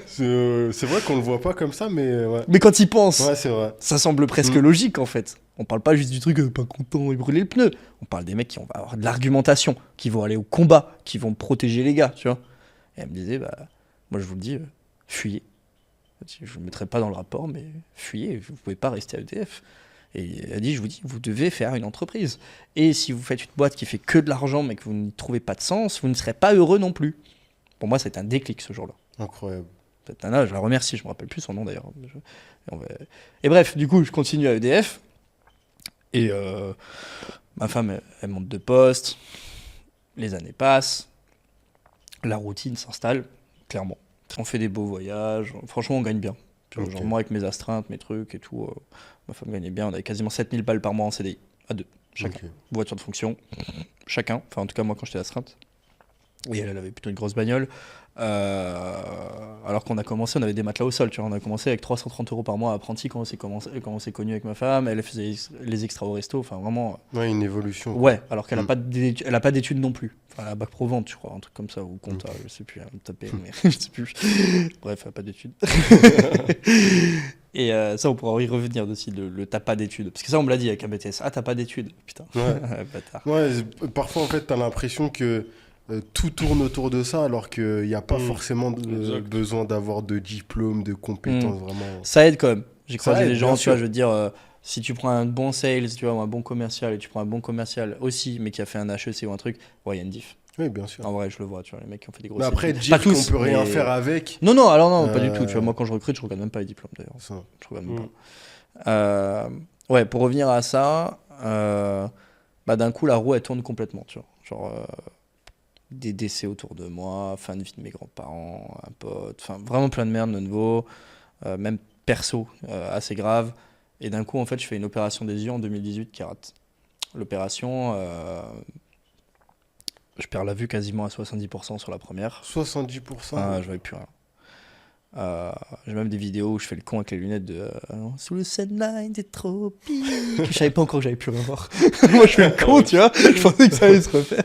C'est vrai qu'on le voit pas comme ça, mais ouais. Mais quand ils pensent, ouais, c'est vrai. Ça semble presque logique en fait. On parle pas juste du truc pas content et brûler le pneu. On parle des mecs qui vont avoir de l'argumentation, qui vont aller au combat, qui vont protéger les gars, tu vois. Et elle me disait, bah, moi je vous le dis, fuyez. Je vous le mettrai pas dans le rapport, mais fuyez, vous pouvez pas rester à EDF. Et elle a dit, je vous dis, vous devez faire une entreprise. Et si vous faites une boîte qui fait que de l'argent, mais que vous n'y trouvez pas de sens, vous ne serez pas heureux non plus. Pour moi, c'est un déclic ce jour-là. Incroyable. Cette nana, je la remercie, je me rappelle plus son nom d'ailleurs. Et bref, du coup, je continue à EDF. Et ma femme, elle monte de poste. Les années passent. La routine s'installe, clairement. On fait des beaux voyages. Franchement, on gagne bien. Okay. Genre, moi, avec mes astreintes, mes trucs et tout, ma femme gagnait bien. On avait quasiment 7000 balles par mois en CDI, à 2, chacun. Okay. Voiture de fonction, chacun. Enfin, en tout cas, moi, quand j'étais astreinte. Et elle avait plutôt une grosse bagnole. Alors qu'on a commencé, on avait des matelas au sol. Tu vois, on a commencé avec 330 € par mois à apprenti quand on s'est connu avec ma femme. Elle faisait les extras au resto. Enfin, vraiment. Ouais, une évolution. Ouais, alors qu'elle n'a pas d'études non plus. Enfin, elle a bac pro vente, je crois, un truc comme ça, ou compta, je sais plus, elle me tapait, mais je sais plus. Bref, elle n'a pas d'études. Et ça, on pourra y revenir aussi, le t'as pas d'études. Parce que ça, on me l'a dit avec un BTS. Ah, t'as pas d'études. Putain. Ouais. Bâtard. Ouais, parfois, en fait, t'as l'impression que tout tourne autour de ça, alors qu'il n'y a pas forcément besoin d'avoir de diplôme, de compétences, vraiment. Ça aide quand même. J'ai croisé des gens, tu vois, je veux dire, si tu prends un bon sales, tu vois, ou un bon commercial, et tu prends un bon commercial aussi, mais qui a fait un HEC ou un truc, ouais, il y a une diff. Oui, bien sûr. En vrai, je le vois, tu vois, les mecs qui ont fait des grosses études. Mais après, dire qu'on peut rien faire avec. Non, alors non, pas du tout. Tu vois, moi, quand je recrute, je regarde même pas les diplômes, d'ailleurs. Ça. Je regarde même pas. Ouais, pour revenir à ça, d'un coup, la roue, elle tourne complètement, tu vois. Genre, des décès autour de moi, fin de vie de mes grands-parents, un pote, enfin, vraiment plein de merde de nouveau, même perso, assez grave. Et d'un coup, en fait, je fais une opération des yeux en 2018 qui rate. L'opération, je perds la vue quasiment à 70% sur la première. 70%? Ah, je voyais plus rien. J'ai même des vidéos où je fais le con avec les lunettes de sous le sunlight des tropiques. Je savais pas encore que j'avais plus rien voir. Moi je fais le con, tu vois. Je pensais que ça allait se refaire.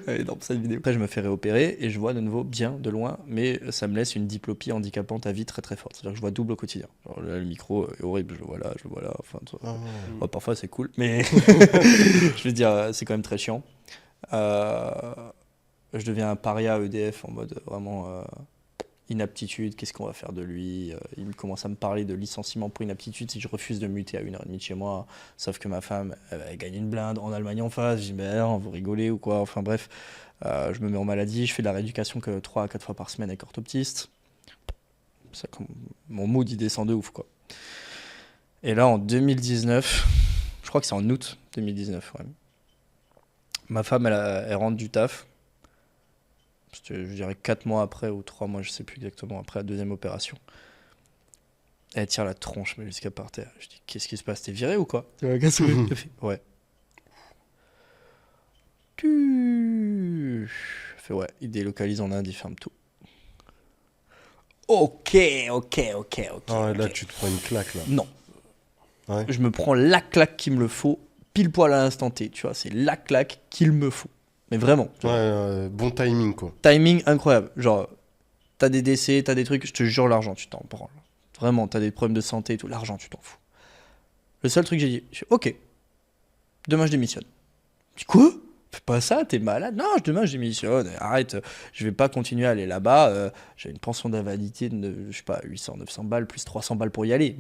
Énorme cette vidéo. Après je me fais réopérer et je vois de nouveau bien de loin, mais ça me laisse une diplopie handicapante à vie très très forte. C'est-à-dire que je vois double au quotidien. Genre, là, le micro est horrible, je le vois là. Enfin, parfois c'est cool, mais je veux dire c'est quand même très chiant. Je deviens un paria EDF en mode vraiment inaptitude, qu'est-ce qu'on va faire de lui? Il commence à me parler de licenciement pour inaptitude si je refuse de me muter à 1h30 de chez moi. Sauf que ma femme, elle gagne une blinde en Allemagne en face. Je dis, mais non, vous rigolez ou quoi? Enfin bref, je me mets en maladie. Je fais de la rééducation que 3 à 4 fois par semaine avec orthoptiste. Ça, mon mood, il descend de ouf, quoi. Et là, en 2019, je crois que c'est en août 2019, ouais. Ma femme, elle rentre du taf. Je dirais 4 mois après ou 3 mois, je sais plus exactement, après la deuxième opération. Elle tire la tronche, mais jusqu'à par terre. Je dis, qu'est-ce qui se passe? T'es viré ou quoi? Qu'est-ce que tu fais? Ouais. Je fais, ouais, il délocalise en Inde, il ferme tout. Ok. Ah, là, tu te prends une claque, là. Non. Ouais. je me prends la claque qu'il me le faut, pile poil à l'instant T, tu vois, c'est la claque qu'il me faut. Mais vraiment, tu vois. Bon timing, quoi. Timing incroyable, genre, t'as des décès, t'as des trucs, je te jure, l'argent, tu t'en branles. Vraiment, t'as des problèmes de santé et tout, l'argent, tu t'en fous. Le seul truc que j'ai dit, ok, demain je démissionne. Je dis quoi? Fais pas ça, t'es malade. Non, demain je démissionne, arrête, je vais pas continuer à aller là-bas. J'ai une pension d'invalidité de, je sais pas, 800, 900 balles, plus 300 balles pour y aller,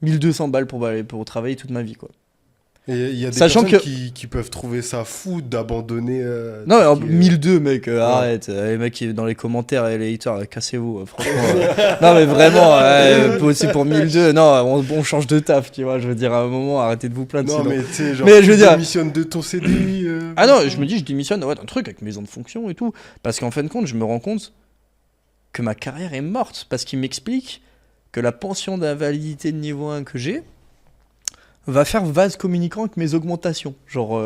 1200 balles pour travailler toute ma vie, quoi. Et il y a des Sachant personnes que- qui peuvent trouver ça fou d'abonner. Non, tout mais ce qui est- 1002, mec, arrête. Les mecs qui dans les commentaires et les haters, cassez-vous, franchement. Non, mais vraiment, aussi pour 1002, non, on change de taf, tu vois. Je veux dire, à un moment, arrêtez de vous plaindre. Non, sinon. mais tu sais, genre, Mais je tu veux dire- démissionnes de ton CDI. Ah non, je me dis, je démissionne ouais, d'un truc avec maison de fonction et tout. Parce qu'en fin de compte, je me rends compte que ma carrière est morte. Parce qu'il m'explique que la pension d'invalidité de niveau 1 que j'ai va faire vase communicant avec mes augmentations. Genre,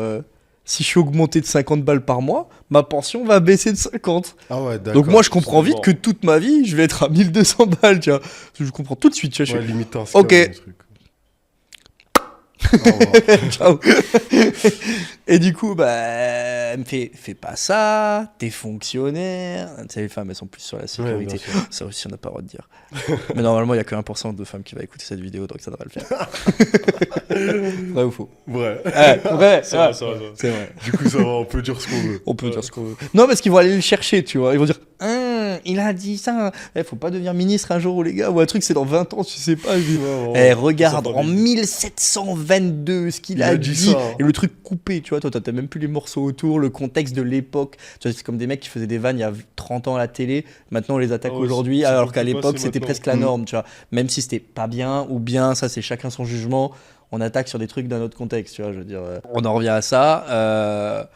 si je suis augmenté de 50 balles par mois, ma pension va baisser de 50. Ah ouais, d'accord. Donc moi, je comprends c'est vite mort. que toute ma vie, je vais être à 1200 balles, tu vois. Je comprends tout de suite, tu vois. Ouais, limite un Ok. scam, le truc. Au revoir. Ciao. Et du coup, bah, elle me fait, fais pas ça, t'es fonctionnaire. Tu sais, les femmes, elles sont plus sur la Ouais, sécurité. bien sûr. Ça aussi, on n'a pas le droit de dire. Mais normalement, il y a que 1% de femmes qui va écouter cette vidéo, donc ça devrait le faire. Vrai ou faux? Ouais. Vrai, C'est vrai, c'est vrai. c'est vrai. Du coup, ça va, on peut dire ce qu'on veut. On peut dire ce qu'on veut. Non, parce qu'ils vont aller le chercher, tu vois. Ils vont dire, il a dit ça. Faut pas devenir ministre un jour, les gars, ou un truc, c'est dans 20 ans, tu sais pas. Je dis, regarde, ça va en vite. 1722, ce qu'il Il a a dit, dit ça, hein. et le truc coupé, tu vois, toi, t'as même plus les morceaux autour, le contexte de l'époque. Tu vois, c'est comme des mecs qui faisaient des vannes il y a 30 ans à la télé, maintenant on les attaque Ah ouais, aujourd'hui, c'est alors beaucoup qu'à plus l'époque passé c'était maintenant. presque la norme, tu vois. Même si c'était pas bien ou bien, ça c'est chacun son jugement, on attaque sur des trucs d'un autre contexte, tu vois, je veux dire. On en revient à ça.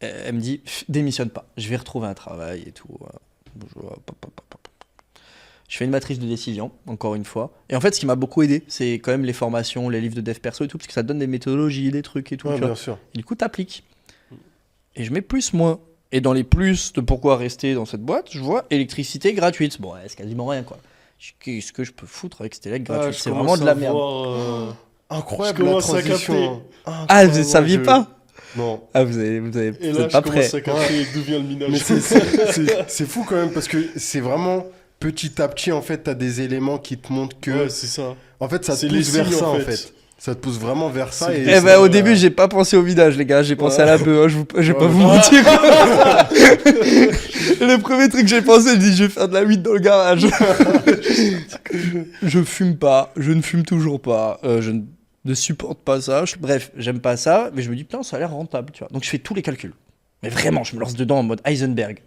Elle me dit, démissionne pas, je vais retrouver un travail et tout. Je fais une matrice de décision, encore une fois. Et en fait, ce qui m'a beaucoup aidé, c'est quand même les formations, les livres de dev perso et tout, parce que ça te donne des méthodologies, des trucs et tout. Ouais, tu vois. bien sûr. Et du coup, t'appliques. Et je mets plus, moins. Et dans les plus de pourquoi rester dans cette boîte, je vois électricité gratuite. Bon, ouais, c'est quasiment rien, quoi. Qu'est-ce que je peux foutre avec cette élec gratuite? Ah, je C'est commence vraiment de la à merde. voir, Incroyable Je la commence à transition. Ah, vous ne saviez pas? Non. Ah, vous Et êtes là, pas je prêts. commence à capter d'où vient le minage. Mais c'est fou quand même parce que c'est vraiment petit à petit en fait t'as des éléments qui te montrent que Ouais, c'est ça. en fait ça te C'est les pousse vers signes, ça en en fait. fait. Ça te pousse vraiment vers ça C'est et des Eh ça, ben, au voilà. début, j'ai pas pensé au vidage, les gars. J'ai pensé à la bœuf. Je vais pas vous Ouais. mentir. Le premier truc que j'ai pensé, je dis, je vais faire de la weed dans le garage. Je fume pas. Je ne fume toujours pas. Je ne supporte pas ça. Bref, j'aime pas ça. Mais je me dis, putain, ça a l'air rentable, tu vois. Donc, je fais tous les calculs. Mais vraiment, je me lance dedans en mode Heisenberg.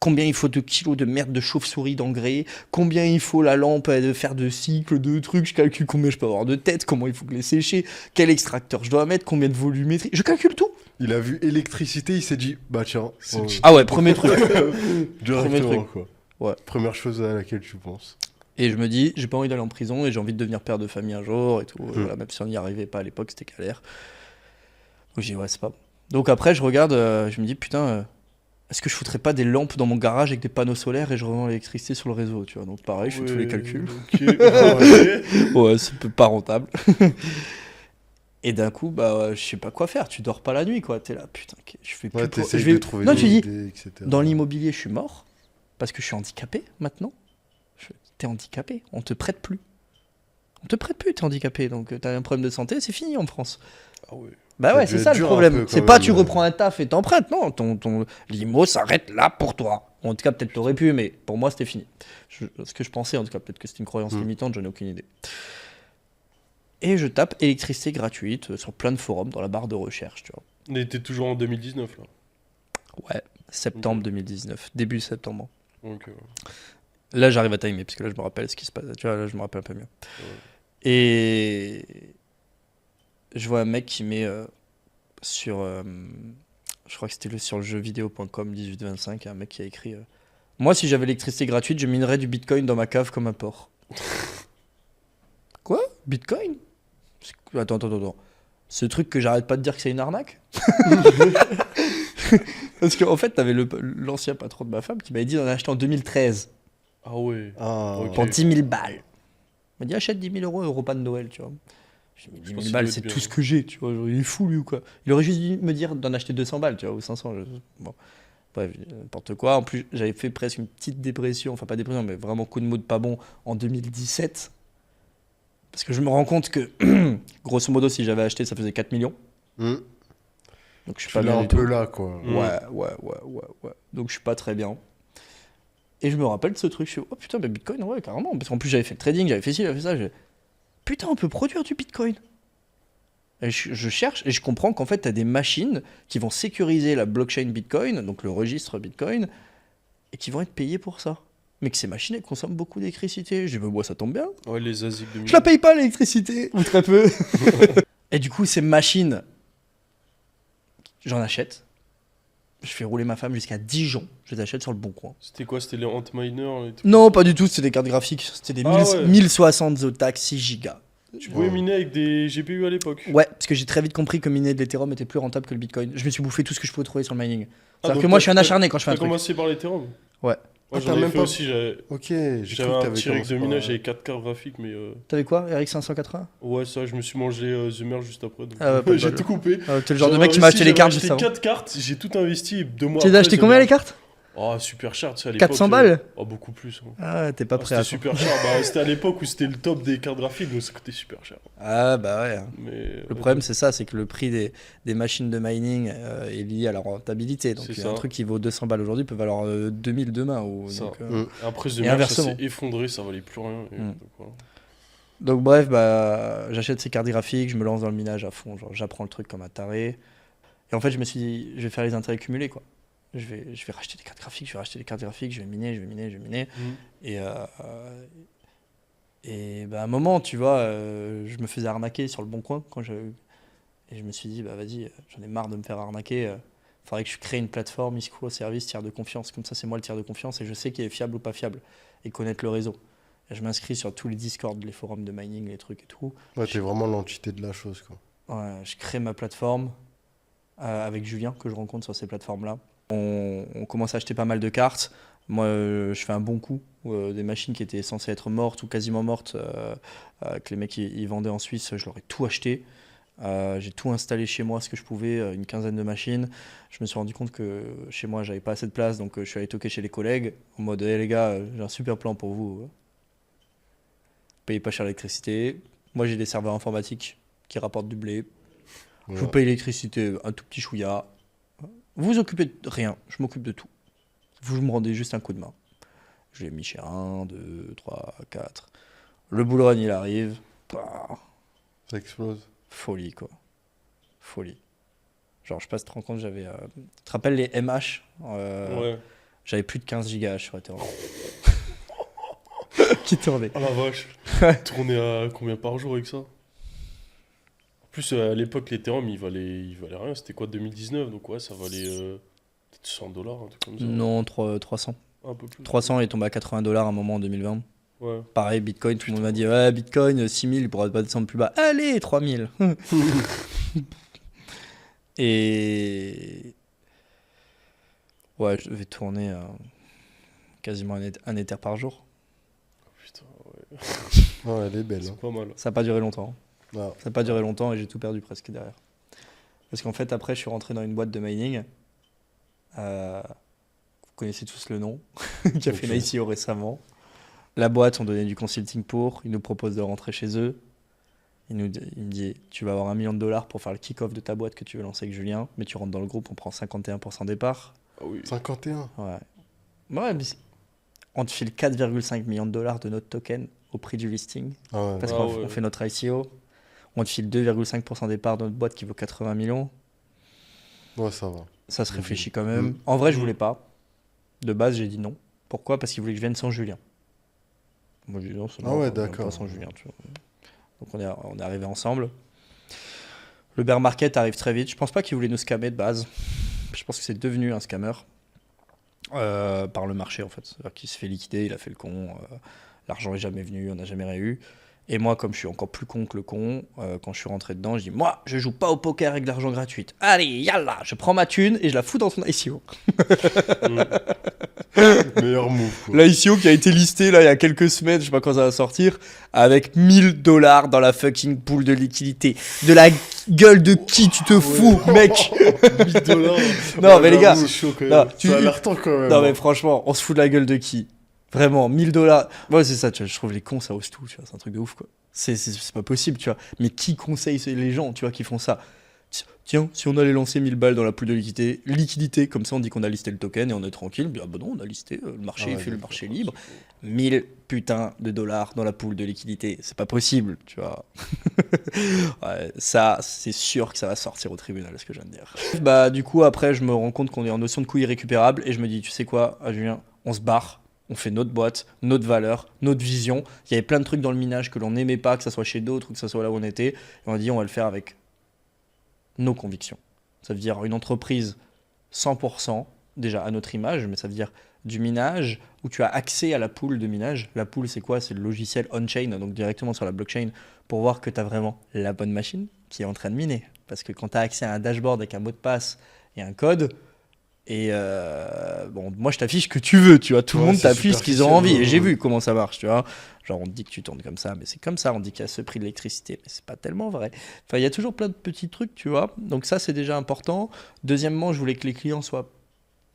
Combien il faut de kilos de merde de chauve-souris d'engrais? Combien il faut la lampe de faire de cycles, de trucs? Je calcule combien je peux avoir de têtes, comment il faut que les sécher, quel extracteur je dois mettre, combien de volumétrie. Je calcule tout. il a vu électricité, il s'est dit bah tiens, C'est le cheat. Ah ouais, premier truc. directement truc. quoi. Ouais. Première chose à laquelle tu penses. Et je me dis, j'ai pas envie d'aller en prison et j'ai envie de devenir père de famille un jour et tout. Voilà, même si on n'y arrivait pas à l'époque, c'était galère. Donc j'ai dit, ouais, c'est pas bon. Donc après, je regarde, je me dis, putain, est-ce que je foutrais pas des lampes dans mon garage avec des panneaux solaires et je revends l'électricité sur le réseau, tu vois. Donc pareil, je fais tous les calculs. Ok, ok. Ouais, c'est pas rentable. Et d'un coup, bah, je sais pas quoi faire. Tu dors pas la nuit, quoi. T'es là, putain, je fais plus Ouais, quoi. t'essayes Je vais- de trouver Non, des tu dis, idées, etc. dans l'immobilier, je suis mort parce que je suis handicapé maintenant. T'es handicapé, on te prête plus. On te prête plus, t'es handicapé. Donc t'as un problème de santé, c'est fini en France. Ah ouais. Bah Ça ouais, a dû c'est être ça le dur un problème. peu, C'est quand pas même. tu reprends un taf et t'empruntes, non. Ton limo s'arrête là pour toi. En tout cas, peut-être t'aurais pu, mais pour moi, c'était fini. Ce que je pensais, en tout cas, peut-être que c'était une croyance limitante, j'en ai aucune idée. Et je tape électricité gratuite sur plein de forums dans la barre de recherche, tu vois. On était toujours en 2019 là. Ouais, septembre 2019, début septembre. Donc, Là, j'arrive à timer, parce que là, je me rappelle ce qui se passe. Tu vois, là, je me rappelle un peu mieux. Et je vois un mec qui met sur... je crois que c'était sur le jeuxvideo.com 1825, un mec qui a écrit moi, si j'avais l'électricité gratuite, je minerais du bitcoin dans ma cave comme un porc. Quoi? Bitcoin? Attends. Ce truc que j'arrête pas de dire que c'est une arnaque? Parce qu'en fait, t'avais l'ancien patron de ma femme qui m'avait dit d'en acheter en 2013 Ah ouais. Ah, Ok. pour 10 000 balles. m'a dit achète 10 000 euros, un repas de Noël, tu vois. J'ai mis 10 pense 000 qu'il balles, doit c'est être tout bien. ce que j'ai, tu vois. Genre, il est fou, lui, ou quoi. Il aurait juste dû me dire d'en acheter 200 balles, tu vois, ou 500. Bon, bref, n'importe quoi. En plus, j'avais fait presque une petite dépression, enfin pas dépression, mais vraiment coup de mou de pas bon en 2017. Parce que je me rends compte que, grosso modo, si j'avais acheté, ça faisait 4 millions. Hmm. Donc je suis Tu pas l'as bien un du peu tout. là, quoi. Mm. Ouais. Donc je suis pas très bien. Et je me rappelle de ce truc, je suis oh putain, mais Bitcoin, ouais, carrément. Parce qu'en plus, j'avais fait le trading, j'avais fait ci, j'avais fait ça. Putain, on peut produire du Bitcoin. Et je cherche et je comprends qu'en fait, tu as des machines qui vont sécuriser la blockchain Bitcoin, donc le registre Bitcoin, et qui vont être payées pour ça. Mais que ces machines, elles consomment beaucoup d'électricité. J'ai dit, moi, ça tombe bien. Ouais, les ASIC de Je la paye pas, l'électricité, ou très peu. Et du coup, ces machines, j'en achète. Je fais rouler ma femme jusqu'à Dijon. Je les achète sur le bon coin. C'était quoi? C'était les Antminer et tout Non, ça pas du tout, c'était des cartes graphiques. C'était des Ah ouais. 1060 Zotac 6 gigas. Tu pouvais miner avec des GPU à l'époque. Ouais, parce que j'ai très vite compris que miner de l'Ethereum était plus rentable que le Bitcoin. Je me suis bouffé tout ce que je pouvais trouver sur le mining. Ah, C'est-à-dire donc que moi, t'as- je suis un t'as- acharné quand je fais un T'as truc. commencé par l'Ethereum? Ouais. Ouais, Ah, j'en t'as avais même fait pas- aussi. Ok, j'ai J'avais cru que un t'avais petit rig commencé de par- minage, j'avais 4 cartes graphiques, mais T'avais quoi RX 580 ouais, ça, je me suis mangé The Merge juste après. Donc... Ah ouais, pas de j'ai bol. tout coupé. T'es le genre de mec qui m'a acheté les cartes juste avant. 4 cartes, j'ai tout investi et 2 mois Tu les as après, acheté The combien les Merge. cartes Oh, super cher, tu sais, à l'époque. 400 balles Oh, beaucoup plus. Hein. Ah, t'es pas Ah, prêt à c'était ça. super cher. Bah, c'était à l'époque où c'était le top des cartes graphiques, donc ça coûtait super cher. Ah, bah ouais. Mais, Le problème, c'est ça, c'est que le prix des machines de mining est lié à leur rentabilité. Donc, C'est un ça. truc qui vaut 200 balles aujourd'hui peut valoir 2000 demain. Ça. Donc, Après, The Et Merge, ça inversement. s'est effondré, ça valait plus rien. Et Mm. donc, voilà. Donc bref, bah, j'achète ces cartes graphiques, je me lance dans le minage à fond, genre j'apprends le truc comme un taré. Et en fait, je me suis dit, je vais faire les intérêts cumulés, quoi. Je vais racheter des cartes graphiques, je vais racheter des cartes graphiques, je vais miner. Et, bah, à un moment, tu vois, je me faisais arnaquer sur le bon coin et je me suis dit, bah vas-y, j'en ai marre de me faire arnaquer. Faudrait que je crée une plateforme, ISCO, service, tiers de confiance. Comme ça, c'est moi le tiers de confiance et je sais qui est fiable ou pas fiable et connaître le réseau. Et je m'inscris sur tous les Discord, les forums de mining, les trucs et tout. Ouais, t'es vraiment l'entité de la chose, quoi. Ouais, je crée ma plateforme avec Julien que je rencontre sur ces plateformes-là. On commence à acheter pas mal de cartes. Moi, je fais un bon coup. Des machines qui étaient censées être mortes ou quasiment mortes, que les mecs ils vendaient en Suisse, je leur ai tout acheté. J'ai tout installé chez moi, ce que je pouvais, une quinzaine de machines. Je me suis rendu compte que chez moi, j'avais pas assez de place, donc je suis allé toquer chez les collègues en mode hey, les gars, j'ai un super plan pour vous. Payez pas cher l'électricité. Moi, j'ai des serveurs informatiques qui rapportent du blé. Je vous Ouais. paye l'électricité, un tout petit chouïa. Vous vous occupez de rien, je m'occupe de tout. Vous me rendez juste un coup de main. Je l'ai mis chez 1, 2, 3, 4. Le bull run, il arrive. Bah, Ça explose. folie, quoi. Folie. Genre, je sais pas si tu te rends compte, j'avais. Tu te rappelles les MH Ouais. J'avais plus de 15 gigas sur Ethereum. Qui tournait. Oh la vache. Tourner à combien par jour avec ça? En plus, à l'époque, l'Ethereum, il valait rien. C'était quoi, 2019? Donc, ouais, ça valait peut-être 100 dollars, un truc comme ça. Non, 300. Un peu plus. 300 est tombé à 80 dollars à un moment en 2020. Ouais. Pareil, Bitcoin, tout le monde m'a dit ouais, Bitcoin, 6000, il pourra pas descendre plus bas. Allez, 3000. Et. Ouais, je devais tourner quasiment un Ether par jour. Putain, Ouais, elle est belle. Hein. c'est pas mal. Ça n'a pas duré longtemps. Ah. Ça n'a pas duré longtemps et j'ai tout perdu presque derrière. Parce qu'en fait, après, je suis rentré dans une boîte de mining. Vous connaissez tous le nom, qui a fait une ICO récemment. La boîte, on donnait du consulting pour. Ils nous proposent de rentrer chez eux. Il me dit, tu vas avoir $1 million pour faire le kick-off de ta boîte que tu veux lancer avec Julien, mais tu rentres dans le groupe, on prend 51% départ. Ah oui. 51. Ouais. Ouais, mais on te file 4,5 millions de dollars de notre token au prix du listing, Ah ouais. parce Ah qu'on ouais. on fait notre ICO. On te file 2,5% départ de notre boîte qui vaut 80 millions. Ouais, ça va. Ça se réfléchit quand même. En vrai, je voulais pas. De base, j'ai dit non. Pourquoi? Parce qu'il voulait que je vienne sans Julien. Moi, j'ai dit non, c'est Ah mort, ouais, on vient d'accord. pas sans Julien, tu vois. Donc on est arrivé ensemble. Le bear market arrive très vite. Je pense pas qu'il voulait nous scammer de base. Je pense que c'est devenu un scammer par le marché en fait. C'est-à-dire qu'il se fait liquider, il a fait le con. L'argent est jamais venu, on n'a jamais rien eu. Et moi, comme je suis encore plus con que le con, quand je suis rentré dedans, je dis moi, je joue pas au poker avec de l'argent gratuit. Allez, yallah, je prends ma thune et je la fous dans son ICO. Meilleur move, quoi. L'ICO qui a été listé là il y a quelques semaines, je sais pas quand ça va sortir, avec 1000$ dans la fucking pool de liquidité. De la gueule de qui tu te fous, mec? 1000 $. Non, mais les gars, C'est chaud quand même. non, Ça a l'air temps quand même. non mais franchement, on se fout de la gueule de qui? Vraiment, 1000$. Ouais, c'est ça, tu vois, je trouve les cons, ça ose tout, tu vois, c'est un truc de ouf, quoi. C'est pas possible, tu vois. Mais qui conseille les gens, tu vois, qui font ça? Tiens, si on allait lancer 1000 balles dans la pool de liquidité, comme ça on dit qu'on a listé le token et on est tranquille, ah bah non, on a listé, le marché Ah ouais, fait le d'accord, marché libre. 1000 putains de dollars dans la pool de liquidité, c'est pas possible, tu vois. Ouais, ça, c'est sûr que ça va sortir au tribunal, ce que je viens de dire. Bah, du coup, après, je me rends compte qu'on est en notion de coût irrécupérable et je me dis, tu sais quoi, Julien, on se barre. On fait notre boîte, notre valeur, notre vision. Il y avait plein de trucs dans le minage que l'on n'aimait pas, que ça soit chez d'autres ou que ça soit là où on était. Et on a dit, on va le faire avec nos convictions. Ça veut dire une entreprise 100%, déjà à notre image, mais ça veut dire du minage où tu as accès à la pool de minage. La pool, c'est quoi? C'est le logiciel on-chain, donc directement sur la blockchain, pour voir que tu as vraiment la bonne machine qui est en train de miner. Parce que quand tu as accès à un dashboard avec un mot de passe et un code, et bon, moi je t'affiche ce que tu veux, tu vois, tout le Ouais, monde c'est t'affiche ce qu'ils ont envie, superficiel, et j'ai ouais. vu comment ça marche, tu vois. Genre, on te dit que tu tournes comme ça, mais c'est comme ça, on dit qu'il y a ce prix de l'électricité, mais c'est pas tellement vrai. Enfin, il y a toujours plein de petits trucs, tu vois. Donc, ça, c'est déjà important. Deuxièmement, je voulais que les clients soient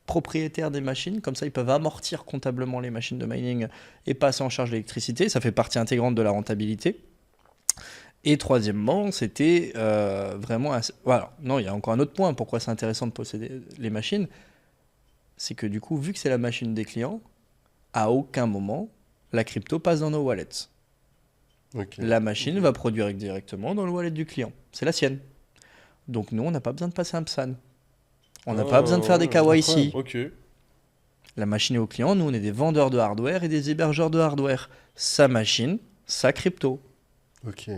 propriétaires des machines, comme ça, ils peuvent amortir comptablement les machines de mining et passer en charge l'électricité. Ça fait partie intégrante de la rentabilité. Et troisièmement, c'était vraiment. Voilà, non, il y a encore un autre point. Pourquoi c'est intéressant de posséder les machines? C'est que du coup, vu que c'est la machine des clients, à aucun moment, la crypto passe dans nos wallets. Ok. La machine va produire directement dans le wallet du client. C'est la sienne. Donc nous, on n'a pas besoin de passer un PSAN. On n'a pas besoin de faire des KYC. Ok. La machine est au client, nous, on est des vendeurs de hardware et des hébergeurs de hardware. Sa machine, sa crypto. Ok.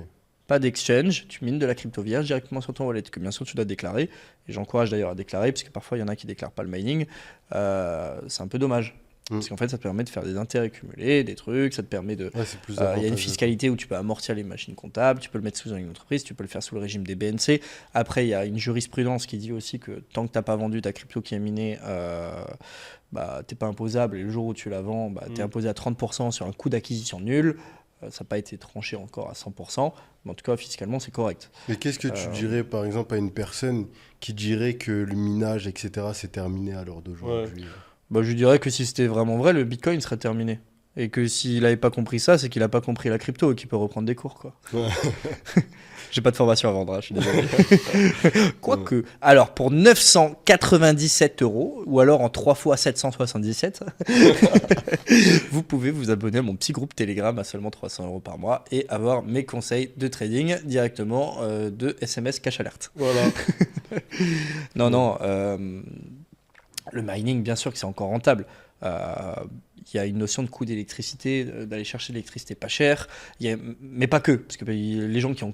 Pas d'exchange, tu mines de la crypto vierge directement sur ton wallet, que bien sûr tu dois déclarer. Et j'encourage d'ailleurs à déclarer, parce que parfois il y en a qui ne déclarent pas le mining. C'est un peu dommage. Parce qu'en fait, ça te permet de faire des intérêts cumulés, des trucs, ça te permet de... Ouais, c'est plus Il y a une avantageux. fiscalité où tu peux amortir les machines comptables, tu peux le mettre sous une entreprise, tu peux le faire sous le régime des BNC. Après, il y a une jurisprudence qui dit aussi que tant que tu n'as pas vendu ta crypto qui est minée, bah, tu n'es pas imposable. Et le jour où tu la vends, bah, tu es imposé à 30% sur un coût d'acquisition nul. Ça n'a pas été tranché encore à 100%, mais en tout cas, fiscalement, c'est correct. Mais qu'est-ce que tu dirais, par exemple, à une personne qui dirait que le minage, etc., c'est terminé à l'heure d'aujourd'hui? Bah, je lui dirais que si c'était vraiment vrai, le Bitcoin serait terminé. Et que s'il n'avait pas compris ça, c'est qu'il n'a pas compris la crypto et qu'il peut reprendre des cours, quoi. Ouais. J'ai pas de formation à vendre, hein, je suis désolé. Quoique, alors pour 997 €, ou alors en 3 fois 777, vous pouvez vous abonner à mon petit groupe Telegram à seulement 300 € par mois et avoir mes conseils de trading directement de SMS Cash Alert. Voilà. Non, le mining, bien sûr que c'est encore rentable. Il y a une notion de coût d'électricité, d'aller chercher de l'électricité pas chère, mais pas que, parce que les gens qui ont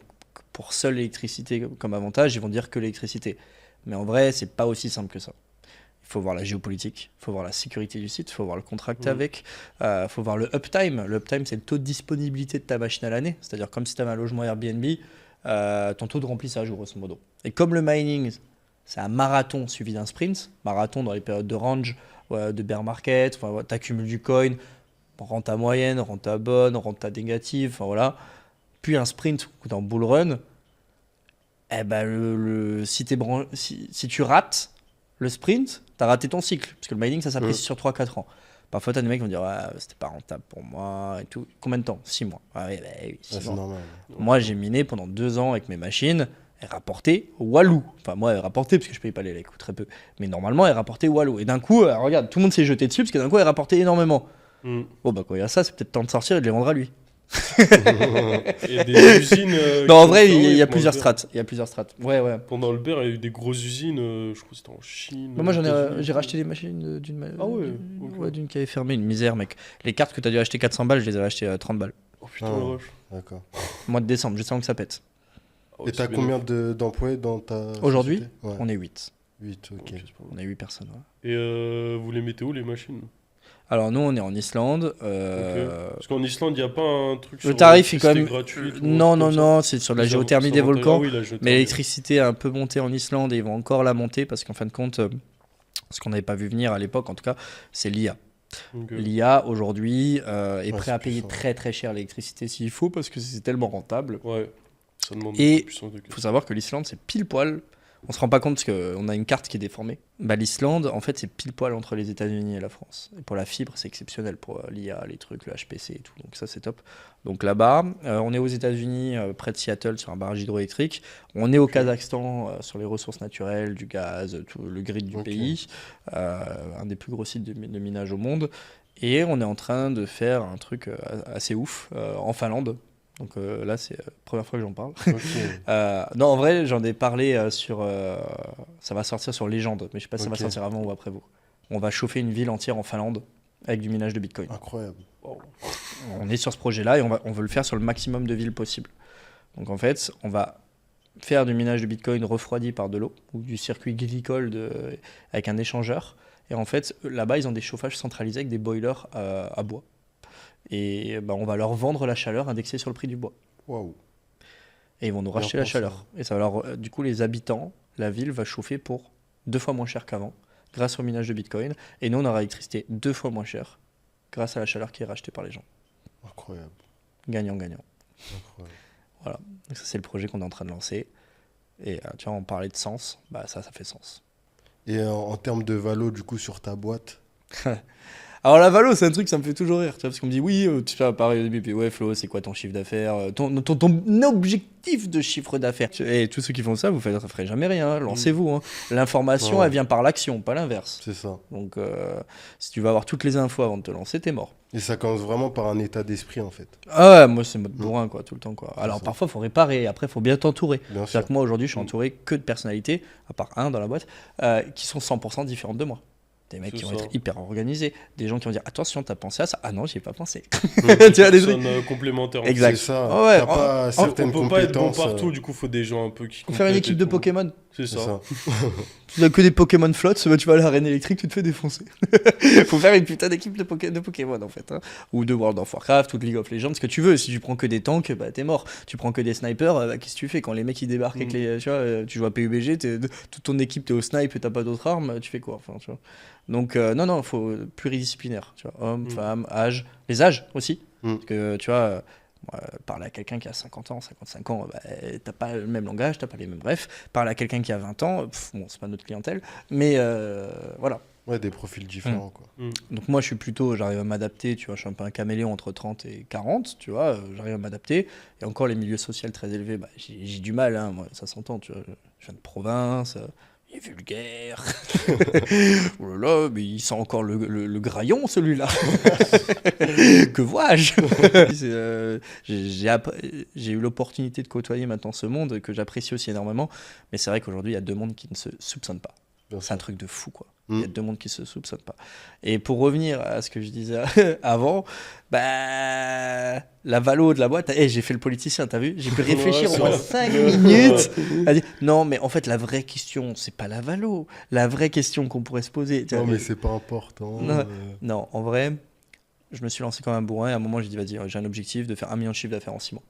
pour seule l'électricité comme avantage, ils vont dire que l'électricité. Mais en vrai, c'est pas aussi simple que ça. Il faut voir la géopolitique, il faut voir la sécurité du site, il faut voir le contract avec, il faut voir le uptime. Le uptime, c'est le taux de disponibilité de ta machine à l'année. C'est-à-dire comme si tu avais un logement Airbnb, ton taux de remplissage, grosso modo. Et comme le mining, c'est un marathon suivi d'un sprint, marathon dans les périodes de range, de bear market, tu accumules du coin, renta moyenne, renta bonne, renta négative, enfin voilà. Puis un sprint ou dans bull run, eh ben si tu rates le sprint, tu as raté ton cycle. Parce que le mining, ça s'apprécie sur 3-4 ans. Parfois, tu as des mecs qui vont dire c'était pas rentable pour moi et tout. Combien de temps? 6 mois. Ah oui, 6 c'est mois. normal. Moi, j'ai miné pendant 2 ans avec mes machines. Elle rapportait walou. Enfin, moi, elle rapportait parce que je payais pas les legs, très peu. Mais normalement, elle rapportait walou. Et d'un coup, regarde, tout le monde s'est jeté dessus parce que d'un coup, elle rapportait énormément. Bon, bah, quand il y a ça, c'est peut-être temps de sortir et de les vendre à lui. Il y a des usines. Non, en vrai, il y a plusieurs strates. Il y a plusieurs strates. Ouais. Pendant le bear, il y a eu des grosses usines, je crois que c'était en Chine. Bah, moi, aux États-Unis. j'ai racheté des machines Ah ouais, ok. d'une qui avait fermé, une misère, mec. Les cartes que t'as dû acheter 400 balles, je les avais achetées à 30 balles. Oh putain, Ah. la vache. D'accord. Mois de décembre, juste avant que ça pète. Ah, Et c'est t'as bien. combien d'employés dans ta Aujourd'hui, société? Ouais. on est 8. 8, ok. Ok, c'est pas mal. On est 8 personnes. Ouais. Et vous les mettez où les machines? Alors nous, on est en Islande. Ok. Parce qu'en Islande, il n'y a pas un truc Le sur tarif est quand l'électricité même. gratuite ou un Non, truc non, comme ça. non, c'est sur la Les géothermie des avantages- volcans. Ah oui, la Mais géothermie. l'électricité a un peu monté en Islande et ils vont encore la monter parce qu'en fin de compte, ce qu'on n'avait pas vu venir à l'époque, en tout cas, c'est l'IA. Ok. L'IA aujourd'hui est prêt c'est à payer puissant. très très cher l'électricité s'il faut parce que c'est tellement rentable. Ouais, ça demande Et beaucoup de puissance de Il calcul. faut savoir que l'Islande, c'est pile poil. On se rend pas compte parce qu'on a une carte qui est déformée. Bah, l'Islande, en fait, c'est pile poil entre les États-Unis et la France. Et pour la fibre, c'est exceptionnel pour l'IA, les trucs, le HPC et tout. Donc ça, c'est top. Donc là-bas, on est aux États-Unis, près de Seattle, sur un barrage hydroélectrique. On est au Kazakhstan, sur les ressources naturelles, du gaz, tout le grid du Ok. pays, un des plus gros sites de minage au monde. Et on est en train de faire un truc assez ouf en Finlande. Donc là, c'est la première fois que j'en parle. Ok. Non, en vrai, j'en ai parlé sur. Ça va sortir sur Légende, mais je sais pas si ça va Ok. sortir avant ou après vous. On va chauffer une ville entière en Finlande avec du minage de Bitcoin. Incroyable. On est sur ce projet-là et on veut le faire sur le maximum de villes possible. Donc en fait, on va faire du minage de Bitcoin refroidi par de l'eau ou du circuit glycol avec un échangeur. Et en fait, là-bas, ils ont des chauffages centralisés avec des boilers à bois. Et bah, on va leur vendre la chaleur indexée sur le prix du bois. Waouh. Et ils vont nous Bien racheter la pensé. chaleur. Et ça va du coup, les habitants, la ville va chauffer pour 2 fois moins cher qu'avant, grâce au minage de Bitcoin. Et nous, on aura l'électricité 2 fois moins cher, grâce à la chaleur qui est rachetée par les gens. Incroyable. Gagnant-gagnant. Incroyable. Voilà. Donc ça, c'est le projet qu'on est en train de lancer. Et tu vois, on parlait de sens. Bah ça fait sens. Et en termes de valo, du coup, sur ta boîte, Alors la valo, c'est un truc, ça me fait toujours rire, tu vois, parce qu'on me dit oui, tu fais pareil au début, puis ouais Flo, c'est quoi ton chiffre d'affaires, ton objectif de chiffre d'affaires. Et tous ceux qui font ça, vous ne ferez jamais rien, hein, lancez-vous. Hein. L'information, Ouais. elle vient par l'action, pas l'inverse. c'est ça. Donc si tu vas avoir toutes les infos avant de te lancer, t'es mort. Et ça commence vraiment par un état d'esprit, en fait. Ah ouais, moi c'est mode bourrin, quoi, tout le temps, quoi. Alors ça. parfois, il faut réparer, après, il faut bien t'entourer. Bien sûr. C'est-à-dire que moi, aujourd'hui, je suis entouré que de personnalités, à part un dans la boîte, qui sont 100% différentes de moi. Des mecs C'est qui vont ça. être hyper organisés, des gens qui vont dire attention, t'as pensé à ça? Ah non, j'y ai pas pensé. Tu vois, des trucs. personnes complémentaires. Exact. C'est ça. Ah ouais, T'as pas certaines On peut pas être bon compétences. partout, du coup, faut des gens un peu qui. Faut faire une complètent équipe et de tout. Pokémon. C'est C'est ça. ça. Tu n'as que des Pokémon flottes, bah, tu vas à l'arène électrique, tu te fais défoncer. Faut faire une putain d'équipe de Pokémon en fait. Hein. Ou de World of Warcraft ou de League of Legends, ce que tu veux. Si tu prends que des tanks, bah t'es mort. Tu prends que des snipers, bah, qu'est-ce que tu fais quand les mecs ils débarquent avec les. Tu vois, tu joues à PUBG, toute ton équipe t'es au snipe et t'as pas d'autres armes, tu fais quoi enfin, tu vois. Donc non, faut pluridisciplinaire. Tu vois, homme, femme, âge. Les âges aussi. Parce que tu vois. Parler à quelqu'un qui a 50 ans, 55 ans, bah, t'as pas le même langage, t'as pas les mêmes bref. Parler à quelqu'un qui a 20 ans, bon, c'est pas notre clientèle, mais voilà. Ouais, des profils différents, quoi. Donc moi, j'arrive à m'adapter, tu vois, je suis un peu un caméléon entre 30 et 40, tu vois, j'arrive à m'adapter. Et encore, les milieux sociaux très élevés, bah, j'ai du mal, hein, moi, ça s'entend, tu vois, je viens de province, il est vulgaire. Oh là là, mais il sent encore le graillon, celui-là. Que vois-je? J'ai eu l'opportunité de côtoyer maintenant ce monde que j'apprécie aussi énormément. Mais c'est vrai qu'aujourd'hui, il y a deux mondes qui ne se soupçonnent pas. Bien C'est un truc de fou, quoi. Mm. Il y a deux mondes qui se soupçonnent pas. Et pour revenir à ce que je disais avant, bah, la valo de la boîte, j'ai fait le politicien, t'as vu? J'ai pu réfléchir au moins 5 minutes. À dire, non, mais en fait, la vraie question, c'est pas la valo. La vraie question qu'on pourrait se poser. Non, mais c'est pas important. Non. Non, en vrai, je me suis lancé comme un bourrin. Et à un moment, j'ai dit, vas-y, j'ai un objectif de faire 1 million de chiffre d'affaires en 6 mois.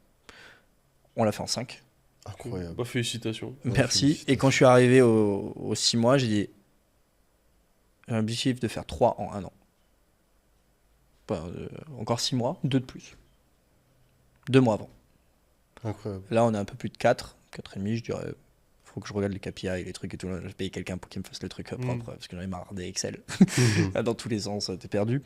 On l'a fait en 5. Incroyable. Bah, félicitations. Merci. félicitations. Et quand je suis arrivé aux 6 mois, j'ai dit, j'ai un objectif de faire 3 en 1 an. Encore 6 mois, 2 de plus. 2 mois avant. Incroyable. Là, on est un peu plus de 4, 4,5, je dirais. Faut que je regarde les KPI, les trucs et tout. Là, j'ai payé quelqu'un pour qu'il me fasse le truc propre, parce que j'en ai marre des Excel. Dans tous les sens, t'es perdu.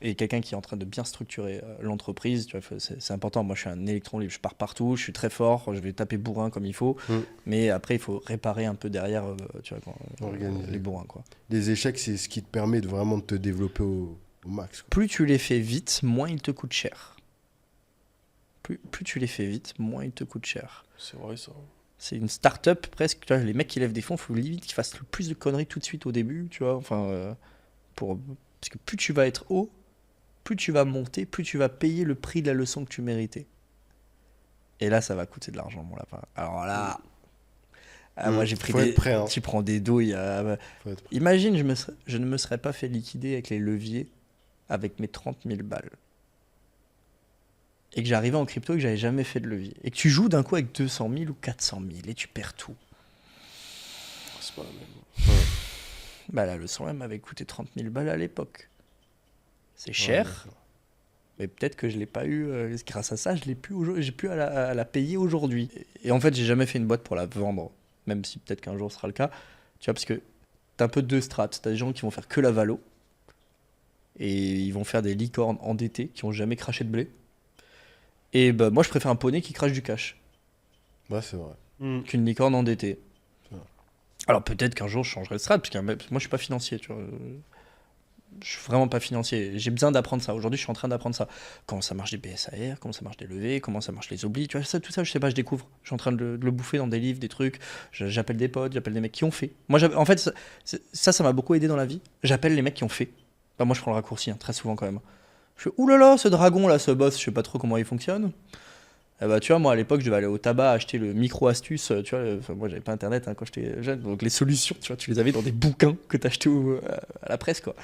Et quelqu'un qui est en train de bien structurer l'entreprise, tu vois, c'est important. Moi, je suis un électron libre, je pars partout, je suis très fort, je vais taper bourrin comme il faut. Mais après, il faut réparer un peu derrière, tu vois, Organiser. les bourrins, quoi. Les échecs, c'est ce qui te permet de vraiment te développer au max, quoi. Plus tu les fais vite, moins ils te coûtent cher. Plus tu les fais vite, moins ils te coûtent cher. C'est vrai, ça. C'est une start-up presque. Tu vois, les mecs qui lèvent des fonds, il faut limite qu'ils fassent le plus de conneries tout de suite au début, tu vois. Enfin, parce que plus tu vas être haut, plus tu vas monter, plus tu vas payer le prix de la leçon que tu méritais. Et là, ça va coûter de l'argent, mon lapin. Alors là, moi j'ai pris Faut être prêt, hein. Tu prends des douilles. Faut être prêt. Imagine, je ne me serais pas fait liquider avec les leviers avec mes 30 000 balles et que j'arrivais en crypto et que j'avais jamais fait de levier et que tu joues d'un coup avec 200 000 ou 400 000 et tu perds tout. C'est pas la même. Bah la leçon elle m'avait coûté 30 000 balles à l'époque. C'est cher, d'accord. mais peut-être que je l'ai pas eu. Grâce à ça, j'ai pu à la payer aujourd'hui. Et en fait, j'ai jamais fait une boîte pour la vendre, même si peut-être qu'un jour ce sera le cas. Tu vois, parce que t'as un peu deux strates. T'as des gens qui vont faire que la valo et ils vont faire des licornes endettés qui ont jamais craché de blé. Et bah moi, je préfère un poney qui crache du cash Ouais, c'est vrai. qu'une licorne endettée. Ouais. Alors peut-être qu'un jour je changerai de strat, parce que moi je suis pas financier, tu vois. Je suis vraiment pas financier. J'ai besoin d'apprendre ça. Aujourd'hui, je suis en train d'apprendre ça. Comment ça marche des BSAR, comment ça marche des levées, comment ça marche les oublis. Tu vois, ça, tout ça, je sais pas, je découvre. Je suis en train de le bouffer dans des livres, des trucs. J'appelle des potes, j'appelle des mecs qui ont fait. Moi, en fait, ça m'a beaucoup aidé dans la vie. J'appelle les mecs qui ont fait. Bah, moi, je prends le raccourci, hein, très souvent quand même. Je fais, oulala, ce dragon là, ce boss, je sais pas trop comment il fonctionne. Eh bah, tu vois, moi à l'époque, je devais aller au tabac acheter le micro-astuce. Tu vois, moi j'avais pas internet quand j'étais jeune, donc les solutions, tu vois, tu les avais dans des bouquins que t'achetais à la presse, quoi.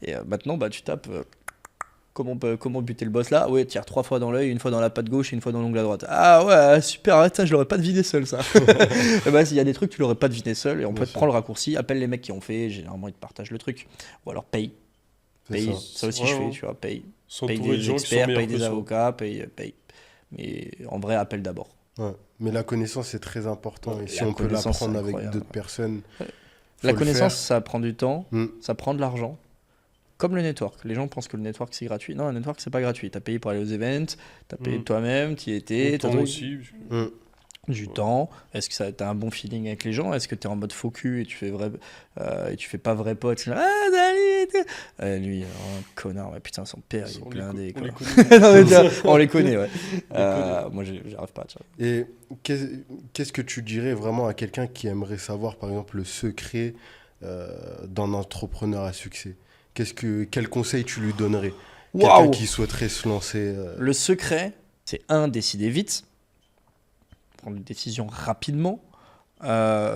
Et maintenant, bah, tu tapes comment buter le boss là. Ouais, tire 3 fois dans l'œil, une fois dans la patte gauche et une fois dans l'ongle à droite. Ah ouais, super, arrête ça, je l'aurais pas deviné seul ça. Et bah, s'il y a des trucs, tu l'aurais pas deviné seul. Et en Bien fait, sûr. prends le raccourci, appelle les mecs qui ont fait, généralement ils te partagent le truc. Ou alors paye. C'est Paye, ça. ça aussi Ouais, je fais, ouais. tu vois, paye. Paye S'entourer de des gens qui sont experts, meilleurs paye que des soi. avocats, paye. Mais en vrai, appelle d'abord. Ouais. Mais la connaissance, c'est très important. Et si La on peut connaissance, l'apprendre c'est avec incroyable. d'autres personnes, Ouais. faut La le connaissance, faire. ça prend du temps, Mm. ça prend de l'argent. Comme le network. Les gens pensent que le network c'est gratuit. Non, le network c'est pas gratuit. T'as payé pour aller aux events, t'as payé toi-même, t'y étais, Le t'as temps donné aussi. Mm. du temps. Est-ce que t'as un bon feeling avec les gens? Est-ce que t'es en mode faux cul et tu fais pas vrai pote? Ah, salut et tout. Lui, un connard. Ouais, putain, son père, il est On blindé. les Quoi. connaît. Non, mais on les connaît, ouais. On les connaît. Moi, j'arrive pas. Tu vois. Et qu'est-ce que tu dirais vraiment à quelqu'un qui aimerait savoir, par exemple, le secret d'un entrepreneur à succès? Quel conseil tu lui donnerais? Quelqu'un Waouh! qui souhaiterait se lancer. Le secret, c'est décider vite, prendre des décisions rapidement.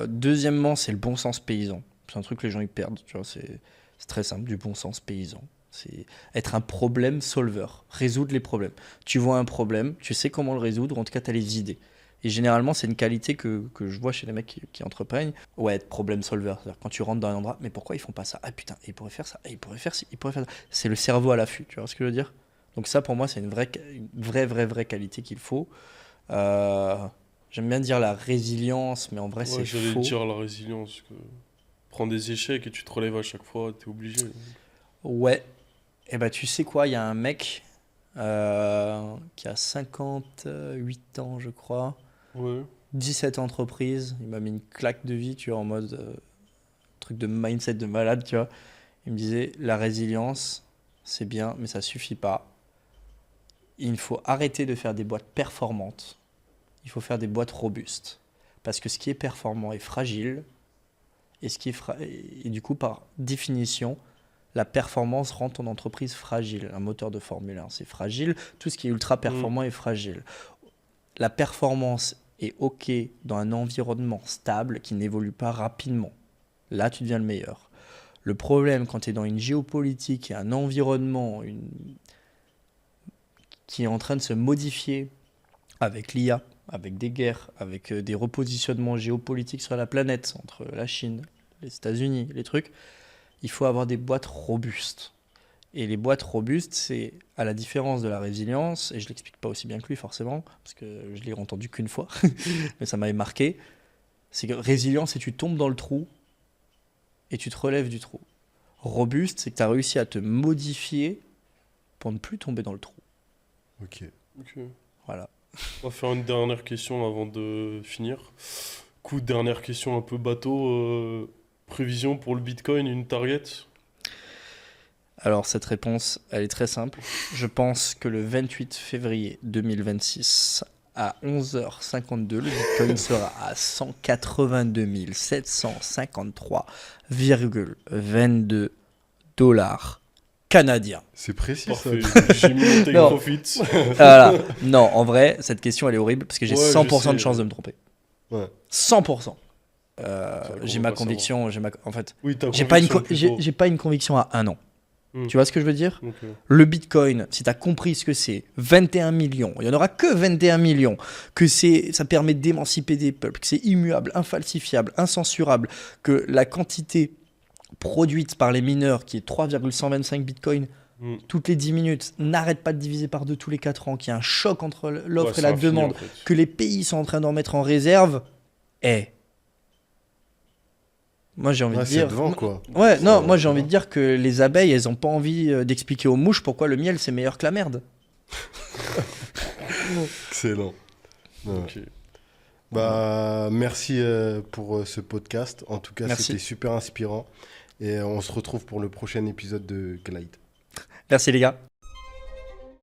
Deuxièmement, c'est le bon sens paysan. C'est un truc que les gens ils perdent. Tu vois, c'est très simple, du bon sens paysan. C'est être un problème solver, résoudre les problèmes. Tu vois un problème, tu sais comment le résoudre, en tout cas, tu as les idées. Et généralement, c'est une qualité que je vois chez les mecs qui entreprennent. Ouais, être problem solver. C'est-à-dire quand tu rentres dans un endroit, mais pourquoi ils font pas ça? Ah putain, ils pourraient faire ça, ils pourraient faire ci, ils pourraient faire ça. C'est le cerveau à l'affût, tu vois ce que je veux dire? Donc ça, pour moi, c'est une vraie qualité qu'il faut. Euh, J'aime bien dire la résilience, mais en vrai, Ouais, c'est j'allais faux. dire la résilience. Prends des échecs et tu te relèves à chaque fois, t'es obligé. Ouais. Et bah, tu sais quoi, il y a un mec qui a 58 ans, je crois. Ouais. 17 entreprises. Il m'a mis une claque de vie, tu vois, en mode truc de mindset de malade, tu vois. Il me disait, la résilience, c'est bien, mais ça suffit pas. Il faut arrêter de faire des boîtes performantes. Il faut faire des boîtes robustes. Parce que ce qui est performant est fragile. Et du coup, par définition, la performance rend ton entreprise fragile. Un moteur de Formule 1, c'est fragile. Tout ce qui est ultra performant est fragile. La performance est OK dans un environnement stable qui n'évolue pas rapidement. Là, tu deviens le meilleur. Le problème, quand tu es dans une géopolitique et un environnement qui est en train de se modifier avec l'IA, avec des guerres, avec des repositionnements géopolitiques sur la planète, entre la Chine, les États-Unis, les trucs, il faut avoir des boîtes robustes. Et les boîtes robustes, c'est à la différence de la résilience, et je ne l'explique pas aussi bien que lui forcément, parce que je l'ai entendu qu'une fois, mais ça m'avait marqué, c'est que résilience, c'est que tu tombes dans le trou et tu te relèves du trou. Robuste, c'est que tu as réussi à te modifier pour ne plus tomber dans le trou. Ok. Ok. Voilà. On va faire une dernière question avant de finir. Coup, dernière question un peu bateau. Prévision pour le Bitcoin, une target? Alors cette réponse, elle est très simple. Je pense que le 28 février 2026, à 11h52, le Bitcoin sera à 182 753,22 dollars canadiens. C'est précis Parfait. ça. J'ai mis mon take Non. profit. Voilà. Non, en vrai, cette question, elle est horrible parce que j'ai Ouais, 100% de je sais. chance de me tromper. Ouais. 100%. Ça, J'ai on ma va pas conviction. En fait, Oui, ta j'ai pas, conviction plutôt. j'ai pas une conviction à 1 an. Tu vois ce que je veux dire? Ok. Le Bitcoin, si tu as compris ce que c'est, 21 millions, il n'y en aura que 21 millions, que ça permet d'émanciper des peuples, que c'est immuable, infalsifiable, incensurable, que la quantité produite par les mineurs, qui est 3,125 Bitcoin Mm. toutes les 10 minutes, n'arrête pas de diviser par deux tous les 4 ans, qu'il y a un choc entre l'offre Ouais, et c'est la infini, demande, en fait. que les pays sont en train d'en mettre en réserve, moi j'ai envie Ouais, de c'est dire... devant, quoi. Ouais, non, C'est- moi j'ai envie de dire que les abeilles, elles ont pas envie d'expliquer aux mouches pourquoi le miel c'est meilleur que la merde. Excellent. Ouais. Ok. Bah, merci pour ce podcast. En tout cas, Merci. c'était super inspirant. Et on se retrouve pour le prochain épisode de Glide. Merci les gars.